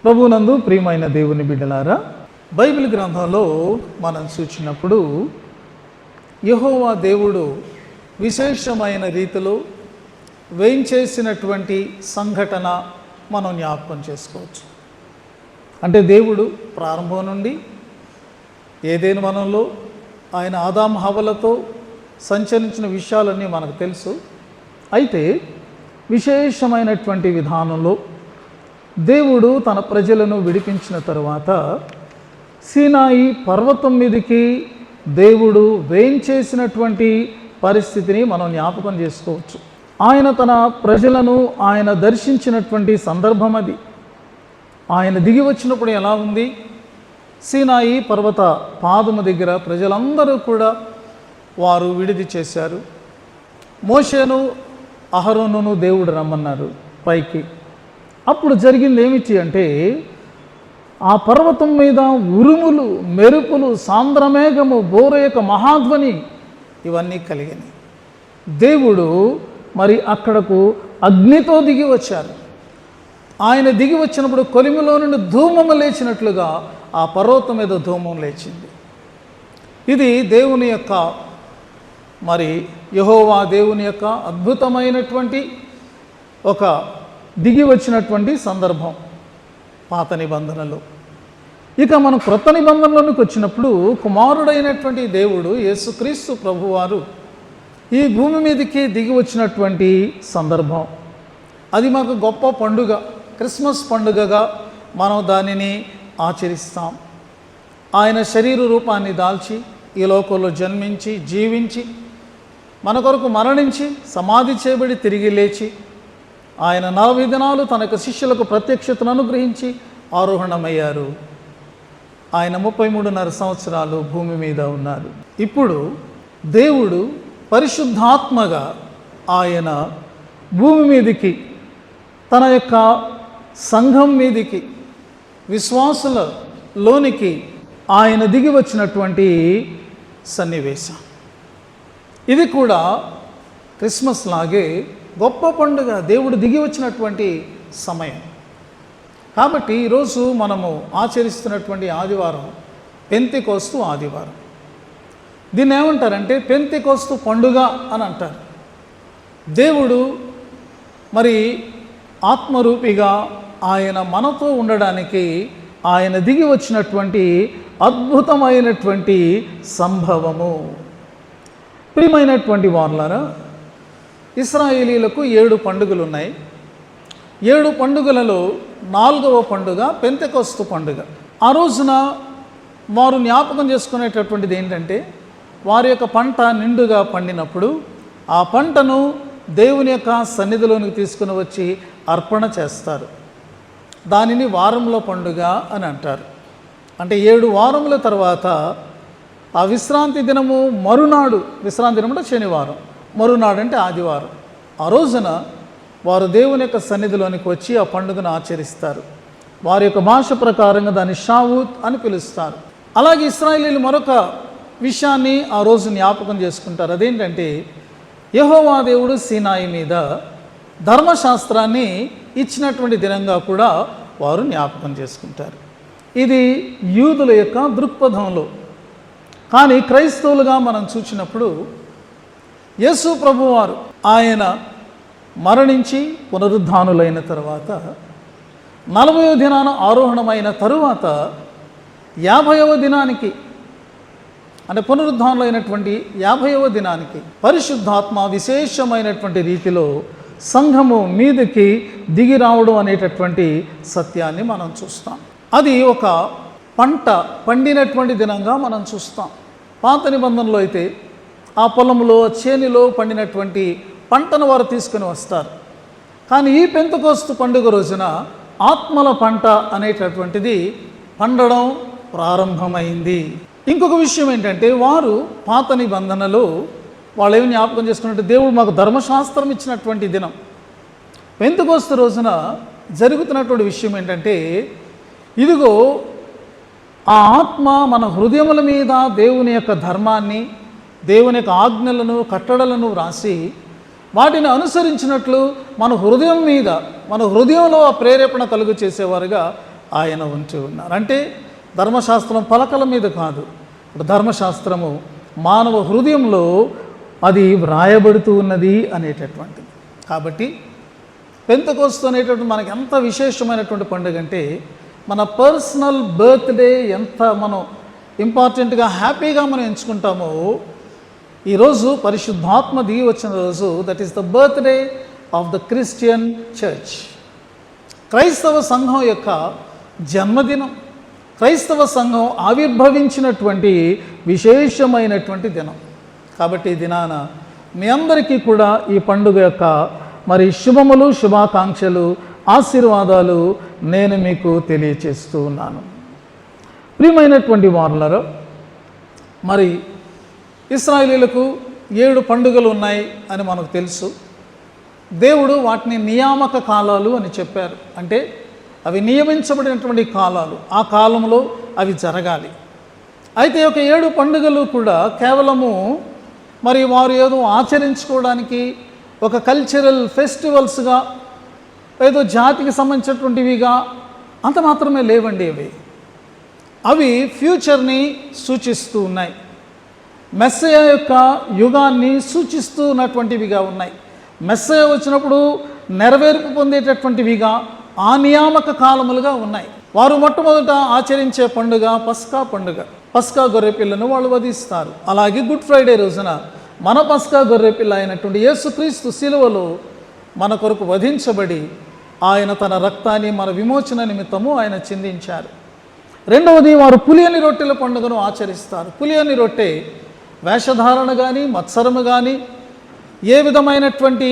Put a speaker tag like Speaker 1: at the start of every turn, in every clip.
Speaker 1: ప్రభువునందు ప్రియమైన దేవుని బిడ్డలారా, బైబిల్ గ్రంథంలో మనం చూసినప్పుడు యెహోవా దేవుడు విశేషమైన రీతిలో వేయించేసినటువంటి సంఘటన మనం జ్ఞాపకం చేసుకోవచ్చు. అంటే దేవుడు ప్రారంభం నుండి ఏదైనా వనంలో ఆయన ఆదాము హవ్వలతో సంచరించిన విషయాలన్నీ మనకు తెలుసు. అయితే విశేషమైనటువంటి విధానంలో దేవుడు తన ప్రజలను విడిపించిన తరువాత సీనాయి పర్వతం మీదకి దేవుడు వేయించేసినటువంటి పరిస్థితిని మనం జ్ఞాపకం చేసుకోవచ్చు. ఆయన తన ప్రజలను ఆయన దర్శించినటువంటి సందర్భం అది. ఆయన దిగి వచ్చినప్పుడు ఎలా ఉంది? సీనాయి పర్వత పాదము దగ్గర ప్రజలందరూ కూడా వారు విడిది చేశారు. మోషేను అహరోనును దేవుడు రమ్మన్నారు పైకి. అప్పుడు జరిగింది ఏమిటి అంటే, ఆ పర్వతం మీద ఉరుములు, మెరుపులు, సాంద్రమేఘము, బోరేక మహాధ్వని ఇవన్నీ కలిగినాయి. దేవుడు మరి అక్కడకు అగ్నితో దిగి వచ్చారు. ఆయన దిగి వచ్చినప్పుడు కొలిమిలో నుండి ధూమము లేచినట్లుగా ఆ పర్వతం మీద ధూమం లేచింది. ఇది దేవుని యొక్క మరి యెహోవా దేవుని యొక్క అద్భుతమైనటువంటి ఒక దిగి వచ్చినటువంటి సందర్భం పాత నిబంధనలో. ఇక మనం క్రొత్త నిబంధనలోనికి వచ్చినప్పుడు కుమారుడైనటువంటి దేవుడు యేసుక్రీస్తు ప్రభువారు ఈ భూమి మీదకి దిగి వచ్చినటువంటి సందర్భం. అది మాకు గొప్ప పండుగ, క్రిస్మస్ పండుగగా మనం దానిని ఆచరిస్తాం. ఆయన శరీర రూపాన్ని దాల్చి ఈ లోకంలో జన్మించి జీవించి మన కొరకు మరణించి సమాధి చేయబడి తిరిగి లేచి ఆయన 40 దినాలు తన యొక్క శిష్యులకు ప్రత్యక్షతను అనుగ్రహించి ఆరోహణమయ్యారు. ఆయన 33.5 సంవత్సరాలు భూమి మీద ఉన్నారు. ఇప్పుడు దేవుడు పరిశుద్ధాత్మగా ఆయన భూమి మీదికి తన యొక్క సంఘం మీదికి విశ్వాసులలోనికి ఆయన దిగి వచ్చినటువంటి సన్నివేశం. ఇది కూడా క్రిస్మస్ లాగే గొప్ప పండుగ, దేవుడు దిగి వచ్చినటువంటి సమయం. కాబట్టి ఈరోజు మనము ఆచరిస్తున్నటువంటి ఆదివారం పెంతెకోస్తు ఆదివారం. దీన్ని ఏమంటారంటే పెంతెకోస్తు పండుగ అని అంటారు. దేవుడు మరి ఆత్మరూపిగా ఆయన మనతో ఉండడానికి ఆయన దిగి వచ్చినటువంటి అద్భుతమైనటువంటి సంభవము. ప్రియమైనటువంటి వారులారా, ఇశ్రాయేలీలకు 7 పండుగలు ఉన్నాయి. 7 పండుగలలో 4వ పండుగ పెంతెకోస్తు పండుగ. ఆ రోజున వారు జ్ఞాపకం చేసుకునేటటువంటిది ఏంటంటే, వారి యొక్క పంట నిండుగా పండినప్పుడు ఆ పంటను దేవుని యొక్క సన్నిధిలోనికి తీసుకుని వచ్చి అర్పణ చేస్తారు. దానిని వారంలో పండుగ అని అంటారు. అంటే 7 వారముల తర్వాత ఆ విశ్రాంతి దినము మరునాడు, విశ్రాంతి దినం అంటే శనివారం, మరునాడు అంటే ఆదివారం, ఆ రోజున వారు దేవుని యొక్క సన్నిధిలోనికి వచ్చి ఆ పండుగను ఆచరిస్తారు. వారి యొక్క భాష ప్రకారంగా దాన్ని షావూత్ అని పిలుస్తారు. అలాగే ఇశ్రాయేలీలు మరొక విషయాన్ని ఆ రోజు జ్ఞాపకం చేసుకుంటారు. అదేంటంటే, యెహోవా దేవుడు సీనాయి మీద ధర్మశాస్త్రాన్ని ఇచ్చినటువంటి దినంగా కూడా వారు జ్ఞాపకం చేసుకుంటారు. ఇది యూదుల యొక్క దృక్పథంలో. కానీ క్రైస్తవులుగా మనం చూసినప్పుడు యేసు ప్రభువారు ఆయన మరణించి పునరుద్ధానులైన తర్వాత 40వ దినాన ఆరోహణమైన తరువాత 50వ దినానికి, అంటే పునరుద్ధానులైనటువంటి 50వ దినానికి పరిశుద్ధాత్మ విశేషమైనటువంటి రీతిలో సంఘము మీదకి దిగి రావడం అనేటటువంటి సత్యాన్ని మనం చూస్తాం. అది ఒక పంట పండినటువంటి దినంగా మనం చూస్తాం. పాత నిబంధనలో అయితే ఆ పొలంలో, చేనిలో పండినటువంటి పంటను వారు తీసుకుని వస్తారు. కానీ ఈ పెంతెకోస్తు పండుగ రోజున ఆత్మల పంట అనేటటువంటిది పండడం ప్రారంభమైంది. ఇంకొక విషయం ఏంటంటే, వారు పాత నిబంధనలో వాళ్ళు ఏమి జ్ఞాపకం చేసుకున్నట్టు, దేవుడు మాకు ధర్మశాస్త్రం ఇచ్చినటువంటి దినం. పెంతెకోస్తు రోజున జరుగుతున్నటువంటి విషయం ఏంటంటే, ఇదిగో ఆ ఆత్మ మన హృదయముల మీద దేవుని యొక్క ధర్మాన్ని, దేవుని యొక్క ఆజ్ఞలను, కట్టడలను వ్రాసి వాటిని అనుసరించినట్లు మన హృదయం మీద, మన హృదయంలో ఆ ప్రేరేపణ కలుగు చేసేవారుగా ఆయన ఉంచి ఉన్నారు. అంటే ధర్మశాస్త్రం పలకల మీద కాదు, ధర్మశాస్త్రము మానవ హృదయంలో అది వ్రాయబడుతూ ఉన్నది అనేటటువంటిది. కాబట్టి పెంతెకోస్తు అనేటటువంటి మనకి ఎంత విశేషమైనటువంటి పండుగ అంటే, మన పర్సనల్ బర్త్డే ఎంత మనం ఇంపార్టెంట్గా హ్యాపీగా మనం ఎంచుకుంటామో, ఈరోజు పరిశుద్ధాత్మ దిగి వచ్చిన రోజు, that is the birthday of the Christian church. క్రైస్తవ సంఘం యొక్క జన్మదినం, క్రైస్తవ సంఘం ఆవిర్భవించినటువంటి విశేషమైనటువంటి దినం. కాబట్టి ఈ దినాన మీ అందరికీ కూడా ఈ పండుగ యొక్క మరి శుభములు, శుభాకాంక్షలు, ఆశీర్వాదాలు నేను మీకు తెలియచేస్తూ ఉన్నాను. ప్రియమైనటువంటి వారులారా, మరి ఇశ్రాయేలీయులకు 7 పండుగలు ఉన్నాయి అని మనకు తెలుసు. దేవుడు వాటిని నియామక కాలాలు అని చెప్పారు. అంటే అవి నియమించబడినటువంటి కాలాలు, ఆ కాలంలో అవి జరగాలి. అయితే ఒక 7 పండుగలు కూడా కేవలము మరి వారు ఏదో ఆచరించుకోవడానికి, ఒక కల్చరల్ ఫెస్టివల్స్గా, ఏదో జాతికి సంబంధించినటువంటివిగా అంత మాత్రమే లేవండి. అవి ఫ్యూచర్ని సూచిస్తూ ఉన్నాయి, మెస్సయ యొక్క యుగాన్ని సూచిస్తూ ఉన్నటువంటివిగా ఉన్నాయి. మెస్సయ వచ్చినప్పుడు నెరవేర్పు పొందేటటువంటివిగా ఆ నియామక కాలములుగా ఉన్నాయి. వారు మొట్టమొదట ఆచరించే పండుగ పస్కా పండుగ. పస్కా గొర్రెపిల్లను వాళ్ళు వధిస్తారు. అలాగే గుడ్ ఫ్రైడే రోజున మన పస్కా గొర్రెపిల్ల అయినటువంటి యేసుక్రీస్తు శిలువలో మన కొరకు వధించబడి ఆయన తన రక్తాన్ని మన విమోచన నిమిత్తము ఆయన చిందించారు. రెండవది, వారు పులియని రొట్టెల పండుగను ఆచరిస్తారు. పులియని రొట్టె వేషధారణ కానీ, మత్సరము కానీ, ఏ విధమైనటువంటి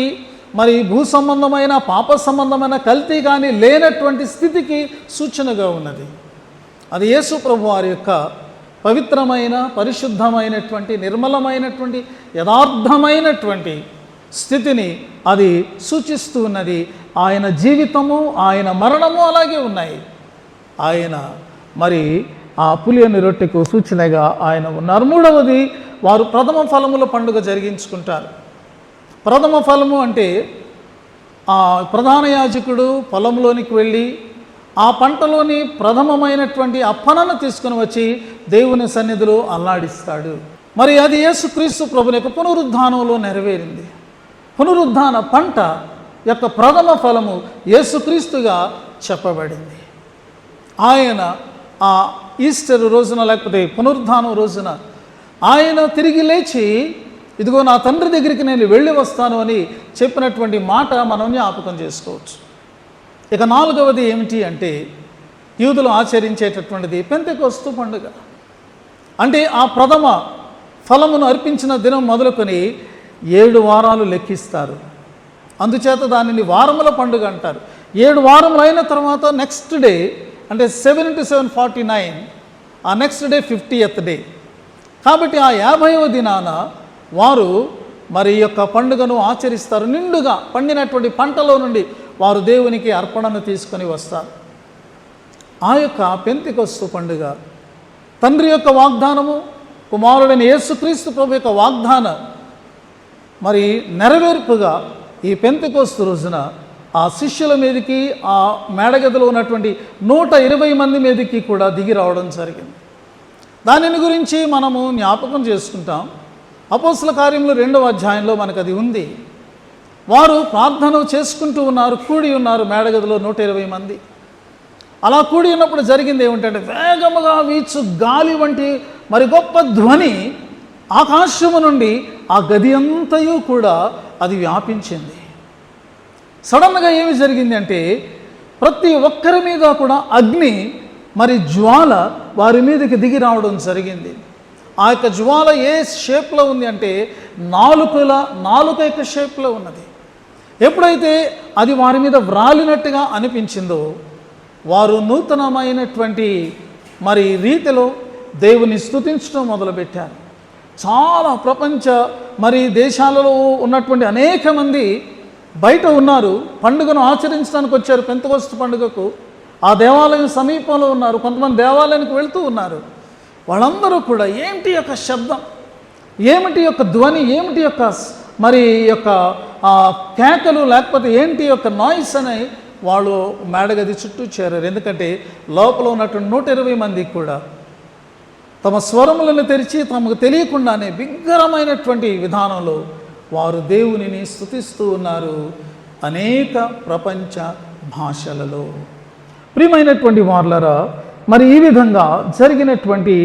Speaker 1: మరి భూ సంబంధమైన, పాప సంబంధమైన కల్తీ కానీ లేనటువంటి స్థితికి సూచనగా ఉన్నది. అది యేసు ప్రభు వారి యొక్క పవిత్రమైన, పరిశుద్ధమైనటువంటి, నిర్మలమైనటువంటి, యథార్థమైనటువంటి స్థితిని అది సూచిస్తూ ఉన్నది. ఆయన జీవితము, ఆయన మరణము అలాగే ఉన్నాయి. ఆయన మరి ఆ పులియని రొట్టెకు సూచనగా ఆయన ఉన్నారు. మూడవది, వారు ప్రథమ ఫలముల పండుగ జరిగించుకుంటారు. ప్రథమ ఫలము అంటే ఆ ప్రధాన యాజకుడు పొలంలోనికి వెళ్ళి ఆ పంటలోని ప్రథమమైనటువంటి అప్పనను తీసుకుని వచ్చి దేవుని సన్నిధిలో అల్లాడిస్తాడు. మరి అది యేసుక్రీస్తు ప్రభుని యొక్క పునరుద్ధానంలో నెరవేరింది. పునరుద్ధాన పంట యొక్క ప్రథమ ఫలము యేసుక్రీస్తుగా చెప్పబడింది. ఆయన ఆ ఈస్టర్ రోజున, లేకపోతే పునరుద్ధానం రోజున ఆయన తిరిగి లేచి, ఇదిగో నా తండ్రి దగ్గరికి నేను వెళ్ళి వస్తాను అని చెప్పినటువంటి మాట మనం జ్ఞాపకం చేసుకోవచ్చు. ఇక నాలుగవది ఏమిటి అంటే, యూదులు ఆచరించేటటువంటిది పెంతెకోస్తు పండుగ. అంటే ఆ ప్రథమ ఫలమును అర్పించిన దినం మొదలుకొని 7 వారాలు లెక్కిస్తారు. అందుచేత దానిని వారముల పండుగ అంటారు. 7 వారములు అయిన తర్వాత నెక్స్ట్ డే, అంటే 7 into 7 49, ఆ నెక్స్ట్ డే 50th డే. కాబట్టి ఆ 50వ దినాన వారు మరి యొక్క పండుగను ఆచరిస్తారు. నిండుగా పండినటువంటి పంటలో నుండి వారు దేవునికి అర్పణను తీసుకొని వస్తారు. ఆ యొక్క పెంతెకోస్తు పండుగ తండ్రి యొక్క వాగ్దానము, కుమారుడైన యేసుక్రీస్తు ప్రభు యొక్క వాగ్దాన మరి నెరవేర్పుగా ఈ పెంతెకోస్తు రోజున ఆ శిష్యుల మీదకి, ఆ మేడగదిలో ఉన్నటువంటి 120 మంది మీదకి కూడా దిగి రావడం జరిగింది. దానిని గురించి మనము జ్ఞాపకం చేసుకుంటాం. అపోస్తల కార్యములు 2వ అధ్యాయంలో మనకు అది ఉంది. వారు ప్రార్థన చేసుకుంటూ ఉన్నారు, కూడి ఉన్నారు మేడగదిలో 120 మంది. అలా కూడి ఉన్నప్పుడు జరిగింది ఏమిటంటే, వేగముగా వీచు గాలి వంటి మరి గొప్ప ధ్వని ఆకాశము నుండి ఆ గది అంతయు కూడా అది వ్యాపించింది. సడన్గా ఏమి జరిగింది అంటే, ప్రతి ఒక్కరి మీద కూడా అగ్ని మరి జ్వాల వారి మీదకి దిగి రావడం జరిగింది. ఆ యొక్క జ్వాల ఏ షేప్లో ఉంది అంటే, నాలుక యొక్క షేప్లో ఉన్నది. ఎప్పుడైతే అది వారి మీద వ్రాలినట్టుగా అనిపించిందో, వారు నూతనమైనటువంటి మరి రీతిలో దేవుని స్తుతించడం మొదలుపెట్టారు. చాలా ప్రపంచ మరి దేశాలలో ఉన్నటువంటి అనేక మంది బయట ఉన్నారు, పండుగను ఆచరించడానికి వచ్చారు. పెంతెకోస్తు పండుగకు ఆ దేవాలయం సమీపంలో ఉన్నారు, కొంతమంది దేవాలయానికి వెళ్తూ ఉన్నారు. వాళ్ళందరూ కూడా ఏమిటి యొక్క శబ్దం, ఏమిటి యొక్క ధ్వని, ఏమిటి యొక్క మరి యొక్క కేకలు, లేకపోతే ఏంటి యొక్క నాయిస్ అని వాళ్ళు మేడగది చుట్టూ చేరారు. ఎందుకంటే లోపల ఉన్నటువంటి 120 మందికి కూడా తమ స్వరములను తెరిచి తమకు తెలియకుండానే బిగ్గరమైనటువంటి విధానంలో వారు దేవునిని స్తుతిస్తూ ఉన్నారు అనేక ప్రపంచ భాషలలో. ప్రియమైనటువంటి వార్లరా, మరి ఈ విధంగా జరిగినటువంటి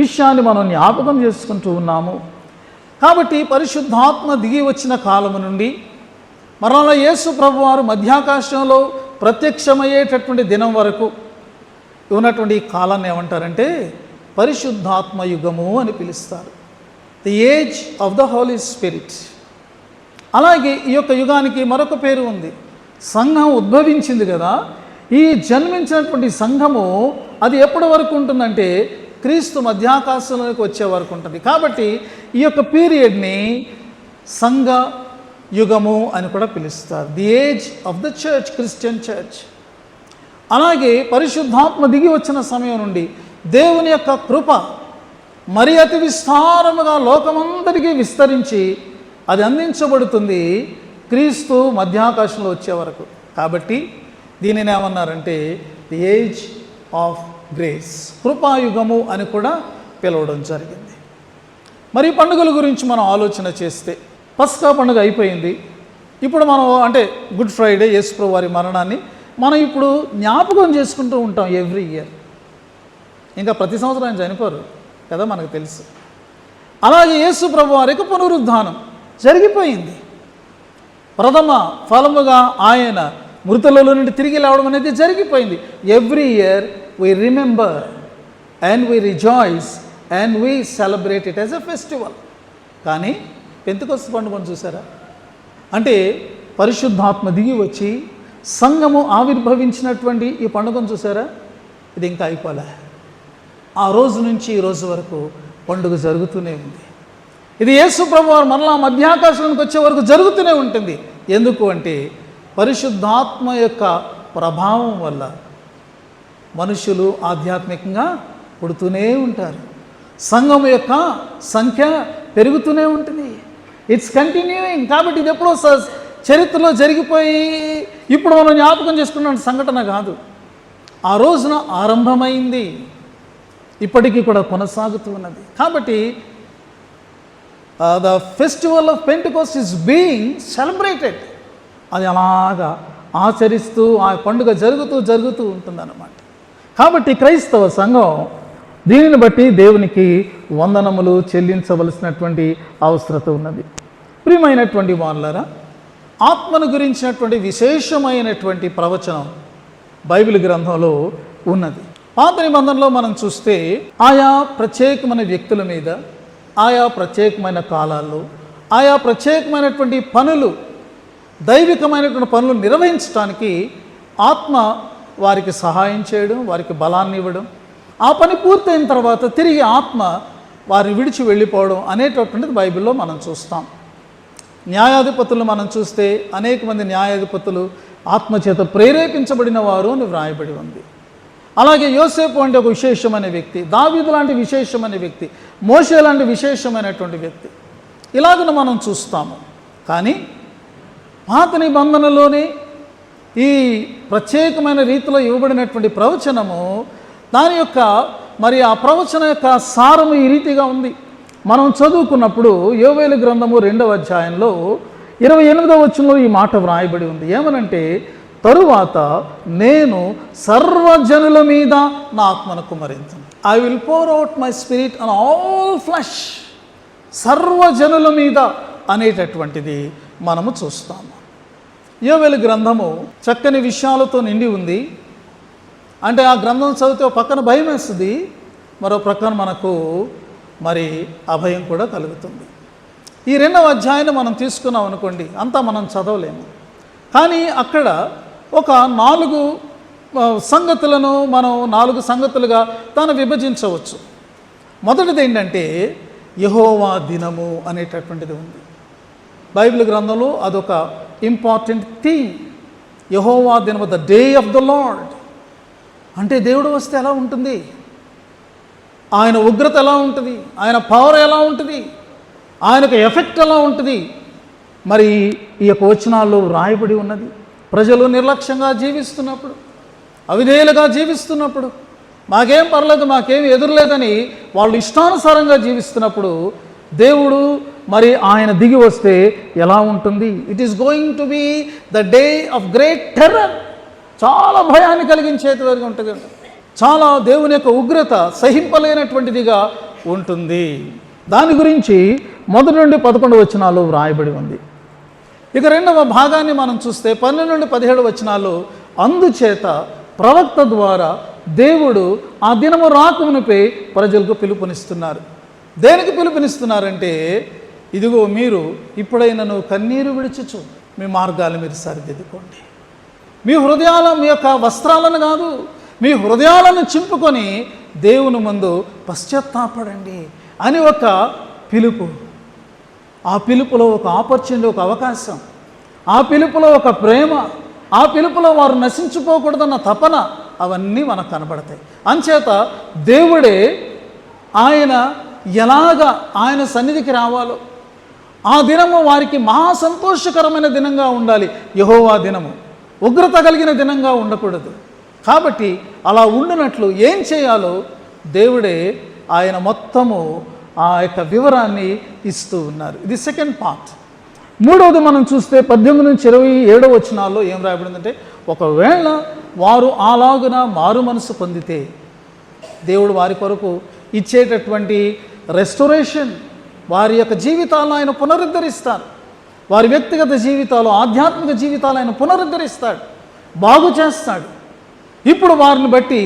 Speaker 1: విషయాన్ని మనం జ్ఞాపకం చేసుకుంటూ ఉన్నాము. కాబట్టి పరిశుద్ధాత్మ దిగి వచ్చిన కాలము నుండి మరలా యేసు ప్రభువారు మధ్యాకాశంలో ప్రత్యక్షమయ్యేటటువంటి దినం వరకు ఉన్నటువంటి ఈ కాలాన్ని ఏమంటారంటే పరిశుద్ధాత్మ యుగము అని పిలుస్తారు. The age of the Holy Spirit. అలాగే ఈ యొక్క యుగానికి మరొక పేరు ఉంది. సంఘం ఉద్భవించింది కదా, ఈ జన్మించినటువంటి సంఘము అది ఎప్పటి వరకు ఉంటుందంటే క్రీస్తు మధ్యాకాశంలోకి వచ్చే వరకు ఉంటుంది. కాబట్టి ఈ యొక్క పీరియడ్ని సంఘ యుగము అని కూడా పిలుస్తారు. The age of the church, Christian church. అలాగే పరిశుద్ధాత్మ దిగి వచ్చిన సమయం నుండి దేవుని యొక్క కృప మరి అతి విస్తారముగా లోకమంతటికీ విస్తరించి అది అందించబడుతుంది క్రీస్తు మధ్యాకాశంలో వచ్చే వరకు. కాబట్టి దీనిని ఏమన్నారంటే ది ఏజ్ ఆఫ్ గ్రేస్, కృపాయుగము అని కూడా పిలవడం జరిగింది. మరి పండుగల గురించి మనం ఆలోచన చేస్తే పస్కా పండుగ అయిపోయింది. ఇప్పుడు మనం అంటే గుడ్ ఫ్రైడే, యేసుప్రభువు వారి మరణాన్ని మనం ఇప్పుడు జ్ఞాపకం చేసుకుంటూ ఉంటాం ఎవ్రీ ఇయర్. ఇంకా ప్రతి సంవత్సరం ఆయన చనిపోరు కదా, మనకు తెలుసు. అలాగే యేసుప్రభువు వారికి పునరుద్ధానం జరిగిపోయింది. ప్రథమ ఫలముగా ఆయన మృతులలో నుండి తిరిగి లేవడం అనేది జరిగిపోయింది. Every year we remember and we rejoice and we celebrate it as a festival. కానీ పెంతెకొస్తు పండుగను చూసారా? అంటే పరిశుద్ధాత్మ దిగి వచ్చి సంఘము ఆవిర్భవించినటువంటి ఈ పండుగను చూసారా? ఇది ఇంకా అయిపోలే. ఆ రోజు నుంచి ఈ రోజు వరకు పండుగ జరుగుతూనే ఉంది. ఇది యేసు ప్రభువారు మరలా మధ్యాకాశానికి వచ్చే వరకు జరుగుతూనే ఉంటుంది. ఎందుకు అంటే పరిశుద్ధాత్మ యొక్క ప్రభావం వల్ల మనుషులు ఆధ్యాత్మికంగా పుడుతూనే ఉంటారు. సంఘం యొక్క సంఖ్య పెరుగుతూనే ఉంటుంది. It's continuing. కాబట్టి ఇది ఎప్పుడో చరిత్రలో జరిగిపోయి ఇప్పుడు మనం జ్ఞాపకం చేసుకున్న సంఘటన కాదు. ఆ రోజున ఆరంభమైంది, ఇప్పటికీ కూడా కొనసాగుతూ ఉన్నది. కాబట్టి the festival of Pentecost is being celebrated. అది అలాగా ఆచరిస్తూ ఆ పండుగ జరుగుతూ ఉంటుందన్నమాట. కాబట్టి క్రైస్తవ సంఘం దీనిని బట్టి దేవునికి వందనములు చెల్లించవలసినటువంటి అవసరత ఉన్నది. ప్రియమైనటువంటి వారులారా, ఆత్మను గురించినటువంటి విశేషమైనటువంటి ప్రవచనం బైబిల్ గ్రంథంలో ఉన్నది. పాత నిబంధనలో మనం చూస్తే ఆయా ప్రత్యేకమైన వ్యక్తుల మీద, ఆయా ప్రత్యేకమైన కాలాల్లో, ఆయా ప్రత్యేకమైనటువంటి పనులు, దైవికమైనటువంటి పనులు నిర్వహించడానికి ఆత్మ వారికి సహాయం చేయడం, వారికి బలాన్ని ఇవ్వడం, ఆ పని పూర్తయిన తర్వాత తిరిగి ఆత్మ వారిని విడిచి వెళ్ళిపోవడం అనేటటువంటిది బైబిల్లో మనం చూస్తాం. న్యాయాధిపతులు మనం చూస్తే అనేక మంది న్యాయాధిపతులు ఆత్మచేత ప్రేరేపించబడిన వారు అని వ్రాయబడి ఉంది. అలాగే యోసేపు అంటే ఒక విశేషమైన వ్యక్తి, దావీదు లాంటి విశేషమైన వ్యక్తి, మోషే లాంటి విశేషమైనటువంటి వ్యక్తి, ఇలాగను మనం చూస్తాము. కానీ పాత నిబంధనలోనే ఈ ప్రత్యేకమైన రీతిలో ఇవ్వబడినటువంటి ప్రవచనము, దాని యొక్క మరి ఆ ప్రవచన యొక్క సారము ఈ రీతిగా ఉంది. మనం చదువుకున్నప్పుడు యోవేలు గ్రంథము 2వ అధ్యాయంలో 28వ వచనంలో ఈ మాట వ్రాయబడి ఉంది. ఏమనంటే, తరువాత నేను సర్వజనుల మీద నా ఆత్మను కుమ్మరించును. I will pour out my spirit on all flesh. సర్వజనుల మీద అనేటటువంటిది మనము చూస్తాము. యోవేలు గ్రంథము చక్కని విషయాలతో నిండి ఉంది. అంటే ఆ గ్రంథం చదివితే ఒక పక్కన భయం వేస్తుంది, మరో ప్రక్కన మనకు మరి అభయం కూడా కలుగుతుంది. ఈ 2వ అధ్యాయాన్ని మనం తీసుకున్నాం అనుకోండి, అంతా మనం చదవలేము. కానీ అక్కడ ఒక 4 సంగతులను మనం 4 సంగతులుగా దాన్ని విభజించవచ్చు. మొదటిది ఏంటంటే యెహోవా దినము అనేటటువంటిది ఉంది బైబిల్ గ్రంథంలో. అదొక ఇంపార్టెంట్ థీమ్. యెహోవా దినము, the day of the Lord. అంటే దేవుడు వస్తే ఎలా ఉంటుంది, ఆయన ఉగ్రత ఎలా ఉంటుంది, ఆయన పవర్ ఎలా ఉంటుంది, ఆయనకు ఎఫెక్ట్ ఎలా ఉంటుంది, మరి ఈ యొక్క వచనాల్లో రాయబడి ఉన్నది. ప్రజలు నిర్లక్ష్యంగా జీవిస్తున్నప్పుడు, అవిధేయులుగా జీవిస్తున్నప్పుడు, మాకేం పర్లేదు, మాకేం ఎదురులేదని వాళ్ళు ఇష్టానుసారంగా జీవిస్తున్నప్పుడు దేవుడు మరి ఆయన దిగి వస్తే ఎలా ఉంటుంది? It is going to be the day of great terror. చాలా భయాన్ని కలిగించేదిగా ఉంటుంది. చాలా దేవుని యొక్క ఉగ్రత సహింపలేనటువంటిదిగా ఉంటుంది. దాని గురించి 1 నుండి 11 వచనాలు వ్రాయబడి ఉంది. ఇక 2వ భాగాన్ని మనం చూస్తే 12 నుండి 17 వచనాలు, అందుచేత ప్రవక్త ద్వారా దేవుడు ఆ దినము రాకమునిపై ప్రజలకు పిలుపునిస్తున్నారు. దేనికి పిలుపునిస్తున్నారంటే, ఇదిగో మీరు ఇప్పుడైనను కన్నీరు విడిచుచు మీ మార్గాలు మీరు సరిదిద్దుకోండి. మీ హృదయాల మీ యొక్క వస్త్రాలను కాదు, మీ హృదయాలను చింపుకొని దేవుని ముందు పశ్చాత్తాపడండి అని ఒక పిలుపు. ఆ పిలుపులో ఒక ఆపర్చునిటీ, ఒక అవకాశం, ఆ పిలుపులో ఒక ప్రేమ, ఆ పిలుపులో వారు నశించిపోకూడదన్న తపన, అవన్నీ మనకు కనబడతాయి. అంచేత దేవుడే ఆయన ఎలాగా ఆయన సన్నిధికి రావాలో ఆ దినము వారికి మహా సంతోషకరమైన దినంగా ఉండాలి. యెహోవా దినము ఉగ్రత కలిగిన దినంగా ఉండకూడదు. కాబట్టి అలా ఉండినట్లు ఏం చేయాలో దేవుడే ఆయన మొత్తము ఆ యొక్క వివరాన్ని ఇస్తూ ఉన్నారు. ఇది సెకండ్ పార్ట్. 3వది మనం చూస్తే 18 నుంచి 27 వచనాల్లో ఏం రాయబడిందంటే, ఒకవేళ వారు అలాగున మారు మనసు పొందితే దేవుడు వారి కొరకు ఇచ్చేటటువంటి రెస్టోరేషన్, వారి యొక్క జీవితాలను ఆయన పునరుద్ధరిస్తారు. వారి వ్యక్తిగత జీవితాలు, ఆధ్యాత్మిక జీవితాలు ఆయన పునరుద్ధరిస్తాడు, బాగు చేస్తాడు. ఇప్పుడు వారిని బట్టి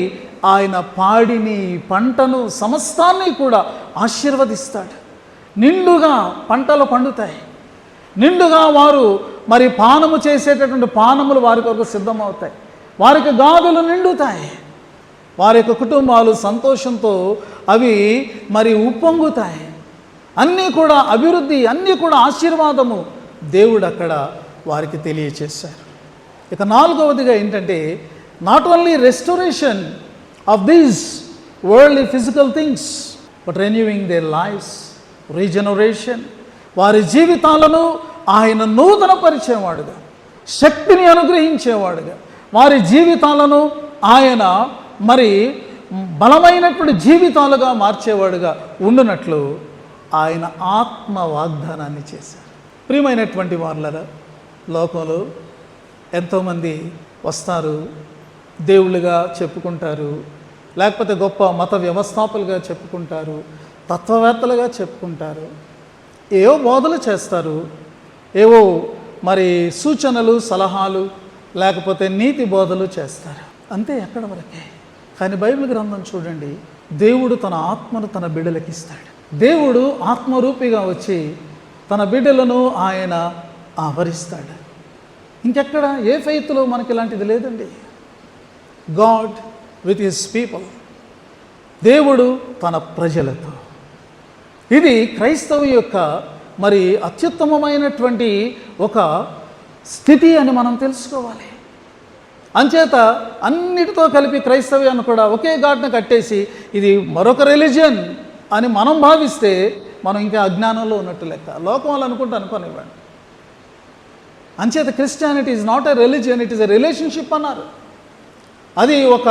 Speaker 1: ఆయన పాడిని, పంటను, సమస్తాన్ని కూడా ఆశీర్వదిస్తాడు. నిండుగా పంటలు పండుతాయి, నిండుగా వారు మరి పానము చేసేటటువంటి పానములు వారి కొరకు సిద్ధమవుతాయి, వారికి గాదులు నిండుతాయి, వారి యొక్క కుటుంబాలు సంతోషంతో అవి మరి ఉప్పొంగుతాయి. అన్నీ కూడా అభివృద్ధి, అన్నీ కూడా ఆశీర్వాదము దేవుడు అక్కడ వారికి తెలియచేశారు. ఇక 4వదిగా ఏంటంటే, not only restoration of these worldly physical things but renewing there lifes, regeneration, వారి జీవితాలను ఆయన నూతనపరిచేవాడుగా, శక్తిని అనుగ్రహించేవాడుగా, వారి జీవితాలను ఆయన మరి బలమైనటువంటి జీవితాలుగా మార్చేవాడుగా ఉండునట్లు ఆయన ఆత్మ వాగ్దానాన్ని చేశారు. ప్రియమైనటువంటి వాళ్ళరా, లోకంలో ఎంతోమంది వస్తారు, దేవుళ్ళుగా చెప్పుకుంటారు, లేకపోతే గొప్ప మత వ్యవస్థాపకులుగా చెప్పుకుంటారు, తత్వవేత్తలుగా చెప్పుకుంటారు, ఏవో బోధలు చేస్తారు, ఏవో మరి సూచనలు, సలహాలు, లేకపోతే నీతి బోధలు చేస్తారు. అంతే, ఎక్కడ వరకే. కానీ బైబిల్ గ్రంథం చూడండి, దేవుడు తన ఆత్మను తన బిడ్డలకి ఇస్తాడు. దేవుడు ఆత్మరూపిగా వచ్చి తన బిడ్డలను ఆయన ఆవరిస్తాడు. ఇంకెక్కడ ఏ ఫెయిత్లో మనకి ఇలాంటిది లేదండి. గాడ్ విత్ హిస్ పీపుల్, దేవుడు తన ప్రజలతో. ఇది క్రైస్తవం యొక్క మరి అత్యుత్తమమైనటువంటి ఒక స్థితి అని మనం తెలుసుకోవాలి. అంచేత అన్నిటితో కలిపి క్రైస్తవ్యాన్ని కూడా ఒకే గాడ్ను కట్టేసి ఇది మరొక రిలీజియన్ అని మనం భావిస్తే మనం ఇంకా అజ్ఞానంలో ఉన్నట్టు లెక్క. లోకం వాళ్ళు అనుకోనివ్వండి. అంచేత Christianity is not a religion, it is a relationship అన్నారు. అది ఒక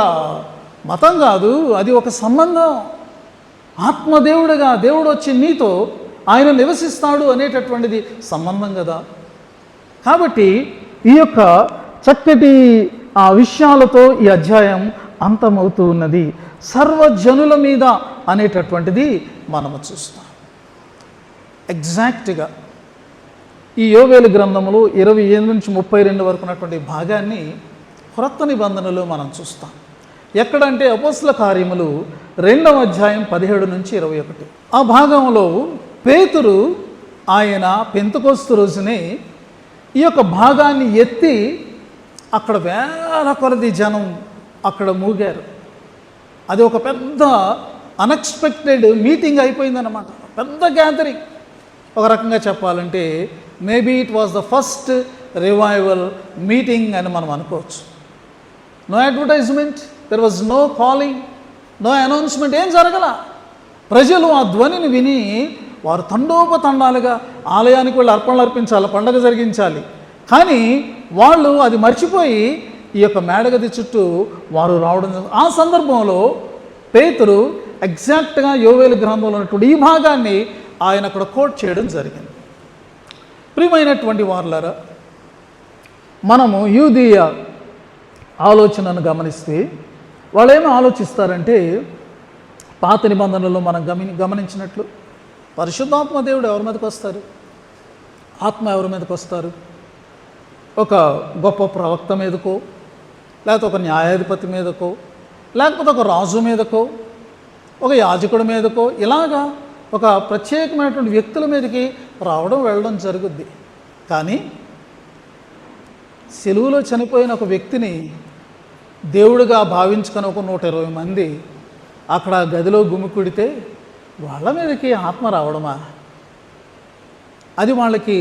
Speaker 1: మతం కాదు, అది ఒక సంబంధం. ఆత్మదేవుడుగా దేవుడు వచ్చి నీతో ఆయన నివసిస్తాడు అనేటటువంటిది సంబంధం కదా. కాబట్టి ఈ యొక్క చక్కటి ఆ విషయాలతో ఈ అధ్యాయం అంతమవుతూ ఉన్నది. సర్వజనుల మీద అనేటటువంటిది మనము చూస్తాం. ఎగ్జాక్ట్గా ఈ యోవేలు గ్రంథములు 28 నుంచి 32 వరకు ఉన్నటువంటి భాగాన్ని క్రొత్త నిబంధనలో మనం చూస్తాం. ఎక్కడంటే అపోస్తల కార్యములు 2వ అధ్యాయం 17 నుంచి 21. ఆ భాగంలో పేతురు ఆయన పెంతెకొస్తు రోజునే ఈ యొక్క భాగాన్ని ఎత్తి అక్కడ వేల కొలది జనం అక్కడ మూగారు. అది ఒక పెద్ద అన్ఎక్స్పెక్టెడ్ మీటింగ్ అయిపోయిందన్నమాట, పెద్ద గ్యాదరింగ్. ఒక రకంగా చెప్పాలంటే maybe it was the first revival meeting అని మనం అనుకోవచ్చు. No advertisement, there was no calling, no announcement, ఏం జరగల. ప్రజలు ఆ ధ్వనిని విని వారు తండోపతండాలుగా ఆలయానికి వెళ్ళి అర్పణలు అర్పించాలి, పండగ జరిగించాలి. కానీ వాళ్ళు అది మర్చిపోయి ఈ యొక్క మేడగది చుట్టూ వారు రావడం జరిగింది. ఆ సందర్భంలో పేతురు ఎగ్జాక్ట్గా యోవేలు గ్రంథంలో ఉన్నటువంటి ఈ భాగాన్ని ఆయన అక్కడ కోట్ చేయడం జరిగింది. ప్రియమైనటువంటి వారులారా, మనము యూదీయ ఆలోచనను గమనిస్తే వాళ్ళు ఏమి ఆలోచిస్తారంటే, పాత నిబంధనలో మనం గమనించినట్లు పరిశుద్ధాత్మ దేవుడు ఎవరి మీదకి వస్తారు? ఆత్మ ఎవరి మీదకి వస్తారు? ఒక గొప్ప ప్రవక్త మీదకో, లేకపోతే ఒక న్యాయాధిపతి మీదకో, లేకపోతే ఒక రాజు మీదకో, ఒక యాజకుడి మీదకో, ఇలాగా ఒక ప్రత్యేకమైనటువంటి వ్యక్తుల మీదకి రావడం వెళ్ళడం జరుగుద్ది. కానీ సెలువులో చనిపోయిన ఒక వ్యక్తిని దేవుడిగా భావించుకొని ఒక 120 మంది అక్కడ గదిలో గుమికూడితే వాళ్ళ మీదకి ఆత్మ రావడమా? అది వాళ్ళకి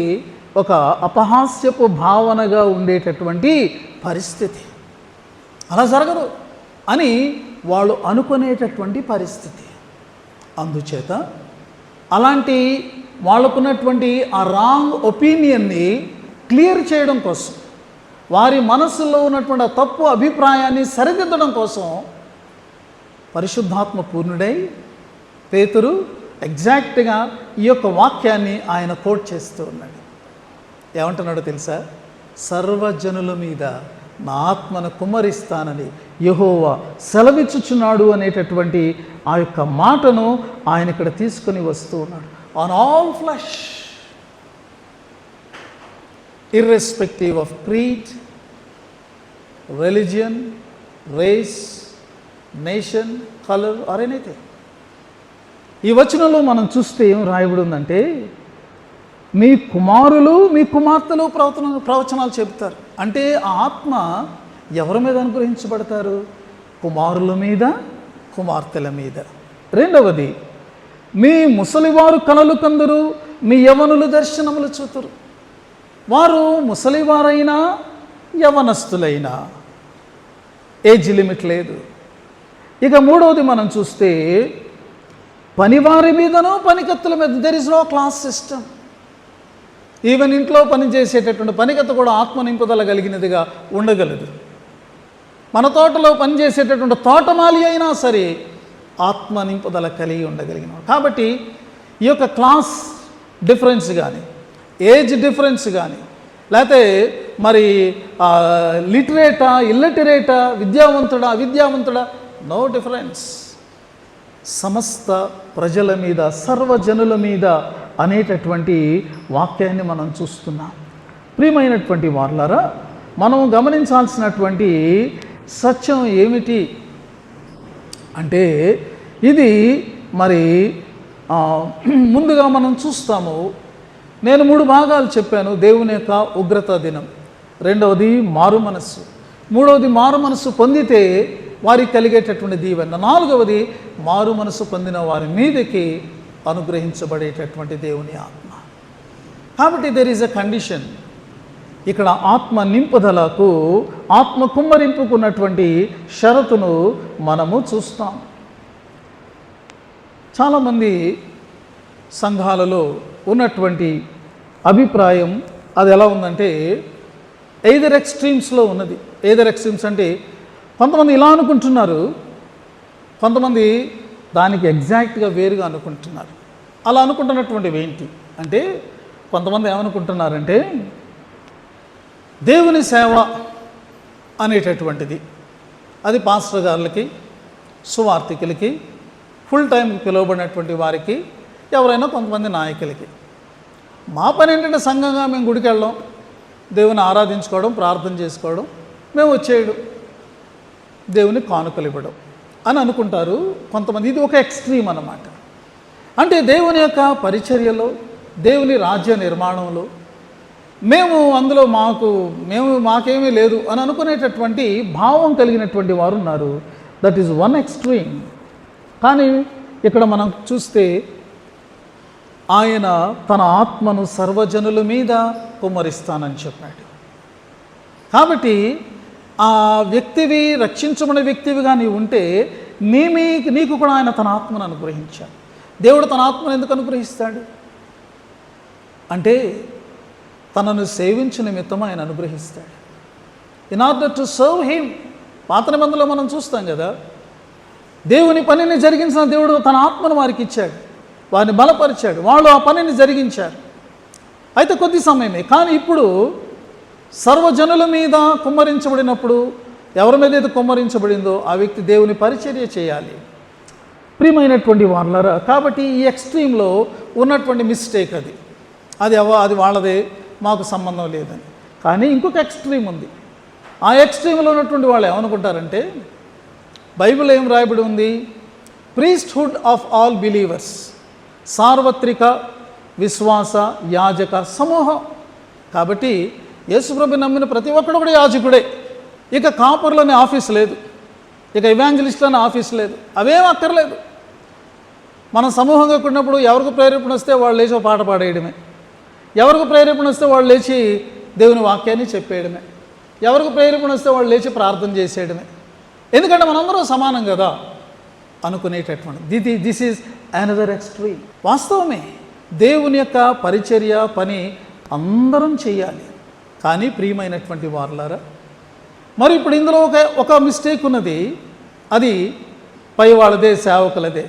Speaker 1: ఒక అపహాస్యపు భావనగా ఉండేటటువంటి పరిస్థితి. అలా జరగదు అని వాళ్ళు అనుకునేటటువంటి పరిస్థితి. అందుచేత అలాంటి వాళ్ళకున్నటువంటి ఆ రాంగ్ ఒపీనియన్ని క్లియర్ చేయడం కోసం, వారి మనసులో ఉన్నటువంటి ఆ తప్పు అభిప్రాయాన్ని సరిదిద్దడం కోసం పరిశుద్ధాత్మ పూర్ణుడై పేతురు ఎగ్జాక్ట్గా ఈ యొక్క వాక్యాన్ని ఆయన కోట్ చేస్తూ ఉన్నాడు. ఏమంటున్నాడో తెలుసా? సర్వజనుల మీద నా ఆత్మను కుమ్మరిస్తానని యెహోవా సెలవిచ్చుచున్నాడు అనేటటువంటి ఆ యొక్క మాటను ఆయన ఇక్కడ తీసుకొని వస్తూ ఉన్నాడు. On all flesh, irrespective of creed, religion, race, nation, color or anything. ఈ వచనంలో మనం చూస్తే ఏం రాయబడి ఉందంటే, మీ కుమారులు మీ కుమార్తెలు ప్రవచనాలు చెబుతారు. అంటే ఆ ఆత్మ ఎవరి మీద అనుగ్రహించబడతారు? కుమారుల మీద, కుమార్తెల మీద. రెండవది, మీ ముసలివారు కలలు కందురు, మీ యవనులు దర్శనములు చూతురు. వారు ముసలివారైనా యవనస్తులైనా ఏజ్ లిమిట్ లేదు. ఇక మూడవది మనం చూస్తే, పనివారి మీదనో పనికత్తుల మీద, there is no class system. Even ఇంట్లో పనిచేసేటటువంటి పనికత్తు కూడా ఆత్మ నింపుదల కలిగినదిగా ఉండగలదు. మన తోటలో పనిచేసేటటువంటి తోటమాలి అయినా సరే ఆత్మ నింపుదల కలిగి ఉండగలిగిన. కాబట్టి ఈ యొక్క క్లాస్ డిఫరెన్స్ కానీ, ఏజ్ డిఫరెన్స్ కానీ, లేకపోతే మరి లిటరేటా ఇల్లిటరేటా, విద్యావంతుడా అవిద్యావంతుడా, నో డిఫరెన్స్. సమస్త ప్రజల మీద, సర్వజనుల మీద అనేటటువంటి వాక్యాన్ని మనం చూస్తున్నాం. ప్రియమైనటువంటి వారులారా, మనం గమనించాల్సినటువంటి సత్యం ఏమిటి అంటే, ఇది మరి ముందుగా మనం చూస్తాము. నేను 3 భాగాలు చెప్పాను. దేవుని యొక్క ఉగ్రత దినం, రెండవది మారు మనస్సు, మూడవది మారు మనస్సు పొందితే వారికి కలిగేటటువంటి దీవెన, నాలుగవది మారు మనస్సు పొందిన వారి మీదకి అనుగ్రహించబడేటటువంటి దేవుని ఆత్మ. కాబట్టి దెర్ ఈజ్ ఎ కండిషన్. ఇక్కడ ఆత్మ నింపుదలకు, ఆత్మ కుమ్మరింపుకున్నటువంటి షరతును మనము చూస్తాం. చాలామంది సంఘాలలో ఉన్నటువంటి అభిప్రాయం అది ఎలా ఉందంటే, ఎయిదర్ ఎక్స్ట్రీమ్స్లో ఉన్నది. ఎయిదర్ ఎక్స్ట్రీమ్స్ అంటే కొంతమంది ఇలా అనుకుంటున్నారు, కొంతమంది దానికి ఎగ్జాక్ట్గా వేరుగా అనుకుంటున్నారు. అలా అనుకుంటున్నటువంటివి ఏంటి అంటే, కొంతమంది ఏమనుకుంటున్నారంటే, దేవుని సేవ అనేటటువంటిది అది పాస్టర్ గారులకి, సువార్థికులకి, ఫుల్ టైంకి పిలువబడినటువంటి వారికి, ఎవరైనా కొంతమంది నాయకులకి. మా పని ఏంటంటే సంఘంగా మేము గుడికి వెళ్ళడం, దేవుని ఆరాధించుకోవడం, ప్రార్థన చేసుకోవడం, మేము వచ్చేయడం, దేవుని కానుకలు ఇవ్వడం అని అనుకుంటారు కొంతమంది. ఇది ఒక ఎక్స్ట్రీమ్ అన్నమాట. అంటే దేవుని యొక్క పరిచర్యలో, దేవుని రాజ్య నిర్మాణంలో మేము అందులో మాకేమీ లేదు అని అనుకునేటటువంటి భావం కలిగినటువంటి వారు ఉన్నారు. That is one extreme. కానీ ఇక్కడ మనం చూస్తే ఆయన తన ఆత్మను సర్వజనుల మీద కుమ్మరిస్తానని చెప్పాడు. కాబట్టి ఆ వ్యక్తివి, రక్షించబడిన వ్యక్తివిగా నీవు ఉంటే నీకు కూడా ఆయన తన ఆత్మను అనుగ్రహించాడు. దేవుడు తన ఆత్మను ఎందుకు అనుగ్రహిస్తాడు అంటే, తనను సేవించు నిమిత్తం ఆయన అనుగ్రహిస్తాడు. In order to serve him. పాత నిబంధనలో మనం చూస్తాం కదా, దేవుని పనిని జరిగించిన దేవుడు తన ఆత్మను వారికి ఇచ్చాడు, వారిని బలపరిచాడు, వాళ్ళు ఆ పనిని జరిగించారు. అయితే కొద్ది సమయమే, కానీ ఇప్పుడు సర్వజనుల మీద కుమ్మరించబడినప్పుడు ఎవరి మీద అయితే కుమ్మరించబడిందో ఆ వ్యక్తి దేవుని పరిచర్య చేయాలి. ప్రియమైనటువంటి వాళ్ళరా, కాబట్టి ఈ ఎక్స్ట్రీమ్లో ఉన్నటువంటి మిస్టేక్ అది వాళ్ళదే, మాకు సంబంధం లేదని. కానీ ఇంకొక ఎక్స్ట్రీమ్ ఉంది. ఆ ఎక్స్ట్రీమ్లో ఉన్నటువంటి వాళ్ళు ఏమనుకుంటారంటే, బైబిల్ ఏం రాయబడి ఉంది? ప్రీస్ట్హుడ్ ఆఫ్ ఆల్ బిలీవర్స్, సార్వత్రిక విశ్వాస యాజక సమూహం. కాబట్టి యేసుప్రభు నమ్మిన ప్రతి ఒక్కడు కూడా యాజకుడే. ఇక కాపర్లోని ఆఫీస్ లేదు, ఇక ఇవాంజలిస్ట్లోని ఆఫీస్ లేదు, అవేం అక్కర్లేదు. మనం సమూహంగా కూడినప్పుడు ఎవరికి ప్రేరేపణ వస్తే వాళ్ళు లేచి ఒక పాట పాడేయడమే, ఎవరికి ప్రేరేపణ వస్తే వాళ్ళు లేచి దేవుని వాక్యాన్ని చెప్పేయడమే, ఎవరికి ప్రేరేపణ వస్తే వాళ్ళు లేచి ప్రార్థన చేసేయడమే. ఎందుకంటే మనందరం సమానం కదా అనుకునేటటువంటి దిస్ ఈజ్ అనదర్ ఎక్స్ట్రీమ్. వాస్తవమే, దేవుని యొక్క పరిచర్య పని అందరం చేయాలి. కానీ ప్రియమైనటువంటి వారులారా, మరి ఇప్పుడు ఇందులో ఒక మిస్టేక్ ఉన్నది. అది పై వాళ్ళదే, సేవకులదే.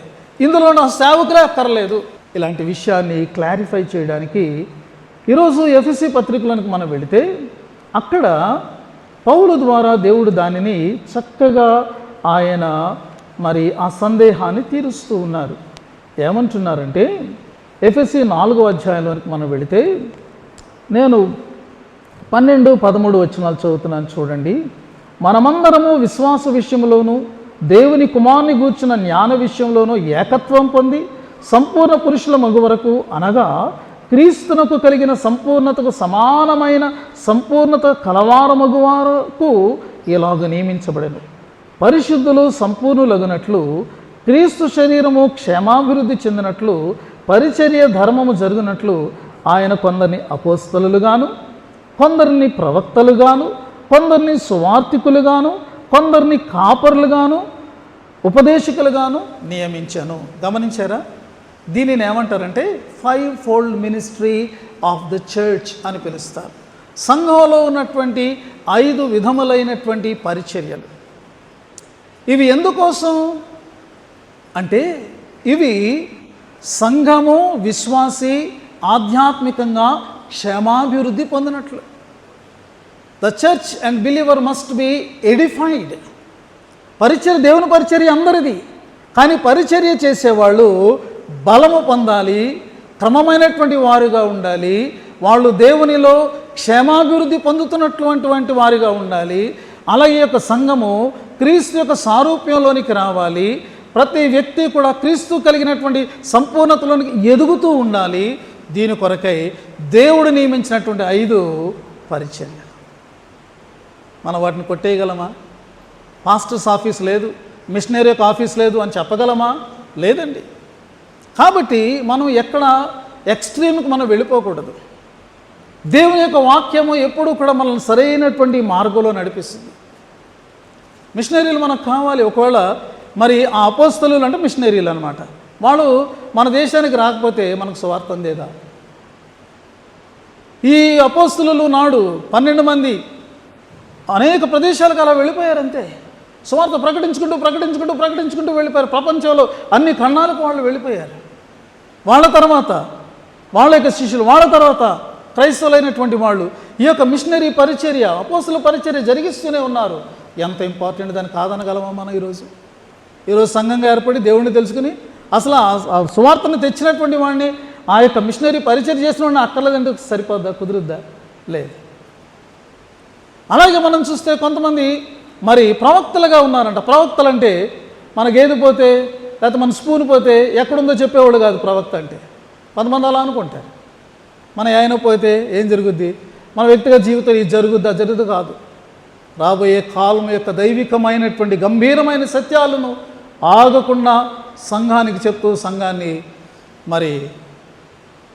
Speaker 1: ఇందులో నా సేవకులే అక్కర్లేదు. ఇలాంటి విషయాన్ని క్లారిఫై చేయడానికి ఈరోజు ఎఫెసీ పత్రికలకు మనం వెళితే అక్కడ పౌలు ద్వారా దేవుడు దానిని చక్కగా ఆయన మరి ఆ సందేహాన్ని తీరుస్తూ ఉన్నారు. ఏమంటున్నారంటే ఎఫెసీ 4వ అధ్యాయంలోనికి మనం వెళితే నేను 12-13 వచనాలు చదువుతున్నాను, చూడండి. మనమందరము విశ్వాస విషయంలోనూ దేవుని కుమారుని గూర్చిన జ్ఞాన విషయంలోనూ ఏకత్వం పొంది సంపూర్ణ పురుషుల మగు వరకు, అనగా క్రీస్తునకు కలిగిన సంపూర్ణతకు సమానమైన సంపూర్ణత కలవారమగు వరకు ఇలాగ నియమించబడెను. పరిశుద్ధులు సంపూర్ణులగునట్లు, క్రీస్తు శరీరము క్షేమాభివృద్ధి చెందినట్లు, పరిచర్య ధర్మము జరుగునట్లు ఆయన కొందరిని అపోస్తలుగాను, కొందరిని ప్రవక్తలుగాను, కొందరిని సువార్తికులుగాను, కొందరిని కాపరులుగాను, ఉపదేశకులుగాను నియమించాను. గమనించారా? దీనిని ఏమంటారంటే 5-fold ministry of the church అని పిలుస్తారు. సంఘంలో ఉన్నటువంటి 5 విధములైనటువంటి పరిచర్యలు. ఇవి ఎందుకోసం అంటే, ఇవి సంఘము విశ్వాసి ఆధ్యాత్మికంగా క్షేమాభివృద్ధి పొందినట్లు. The church and believer must be edified. పరిచర్య, దేవుని పరిచర్య అందరిది. కానీ పరిచర్య చేసేవాళ్ళు బలము పొందాలి, క్రమమైనటువంటి వారుగా ఉండాలి, వాళ్ళు దేవునిలో క్షేమాభివృద్ధి పొందుతున్నటువంటి వారిగా ఉండాలి. అలాగే యొక్క సంఘము క్రీస్తు యొక్క సారూప్యంలోనికి రావాలి. ప్రతి వ్యక్తి కూడా క్రీస్తు కలిగినటువంటి సంపూర్ణతలోనికి ఎదుగుతూ ఉండాలి. దీని కొరకై దేవుడు నియమించినటువంటి 5 పరిచర్యలు. మనం వాటిని కొట్టేయగలమా? పాస్టర్స్ ఆఫీస్ లేదు, మిషనరీ యొక్క ఆఫీస్ లేదు అని చెప్పగలమా? లేదండి. కాబట్టి మనం ఎక్కడ ఎక్స్ట్రీమ్కి మనం వెళ్ళిపోకూడదు. దేవుని యొక్క వాక్యము ఎప్పుడూ కూడా మనల్ని సరైనటువంటి మార్గంలో నడిపిస్తుంది. మిషనరీలు మనకు కావాలి. ఒకవేళ మరి ఆ అపోస్తలులు అంటే మిషనరీలు అనమాట. వాళ్ళు మన దేశానికి రాకపోతే మనకు సువార్త అందేదా? ఈ అపోస్తలులు నాడు 12 మంది అనేక ప్రదేశాలకు అలా వెళ్ళిపోయారంతే. సువార్త ప్రకటించుకుంటూ వెళ్ళిపోయారు. ప్రపంచంలో అన్ని ఖండాలకు వాళ్ళు వెళ్ళిపోయారు. వాళ్ళ తర్వాత వాళ్ళ యొక్క శిష్యులు, వాళ్ళ తర్వాత క్రైస్తవులైనటువంటి వాళ్ళు ఈ యొక్క మిషనరీ పరిచర్య, అపోస్తల పరిచర్య జరిగిస్తూనే ఉన్నారు. ఎంత ఇంపార్టెంట్ దాన్ని కాదనగలమా మనం? ఈరోజు సంఘంగా ఏర్పడి దేవుణ్ణి తెలుసుకుని అసలు ఆ సువార్తను తెచ్చినటువంటి వాడిని, ఆ యొక్క మిషనరీ పరిచర్య చేసిన వాడిని అక్కర్లేదంటే సరిపోద్దా? కుదురుద్దా? లేదు. అలాగే మనం చూస్తే కొంతమంది మరి ప్రవక్తలుగా ఉన్నారంట. ప్రవక్తలు అంటే మన గేదె పోతే లేకపోతే మన స్పూన్ పోతే ఎక్కడుందో చెప్పేవాడు కాదు ప్రవక్త అంటే. కొంతమంది అలా అనుకుంటారు. మన ఆయన పోతే ఏం జరుగుద్ది, మన వ్యక్తిగత జీవితం ఇది జరుగుద్దు కాదు. రాబోయే కాలం యొక్క దైవికమైనటువంటి గంభీరమైన సత్యాలను ఆగకుండా సంఘానికి చెప్తూ సంఘాన్ని మరి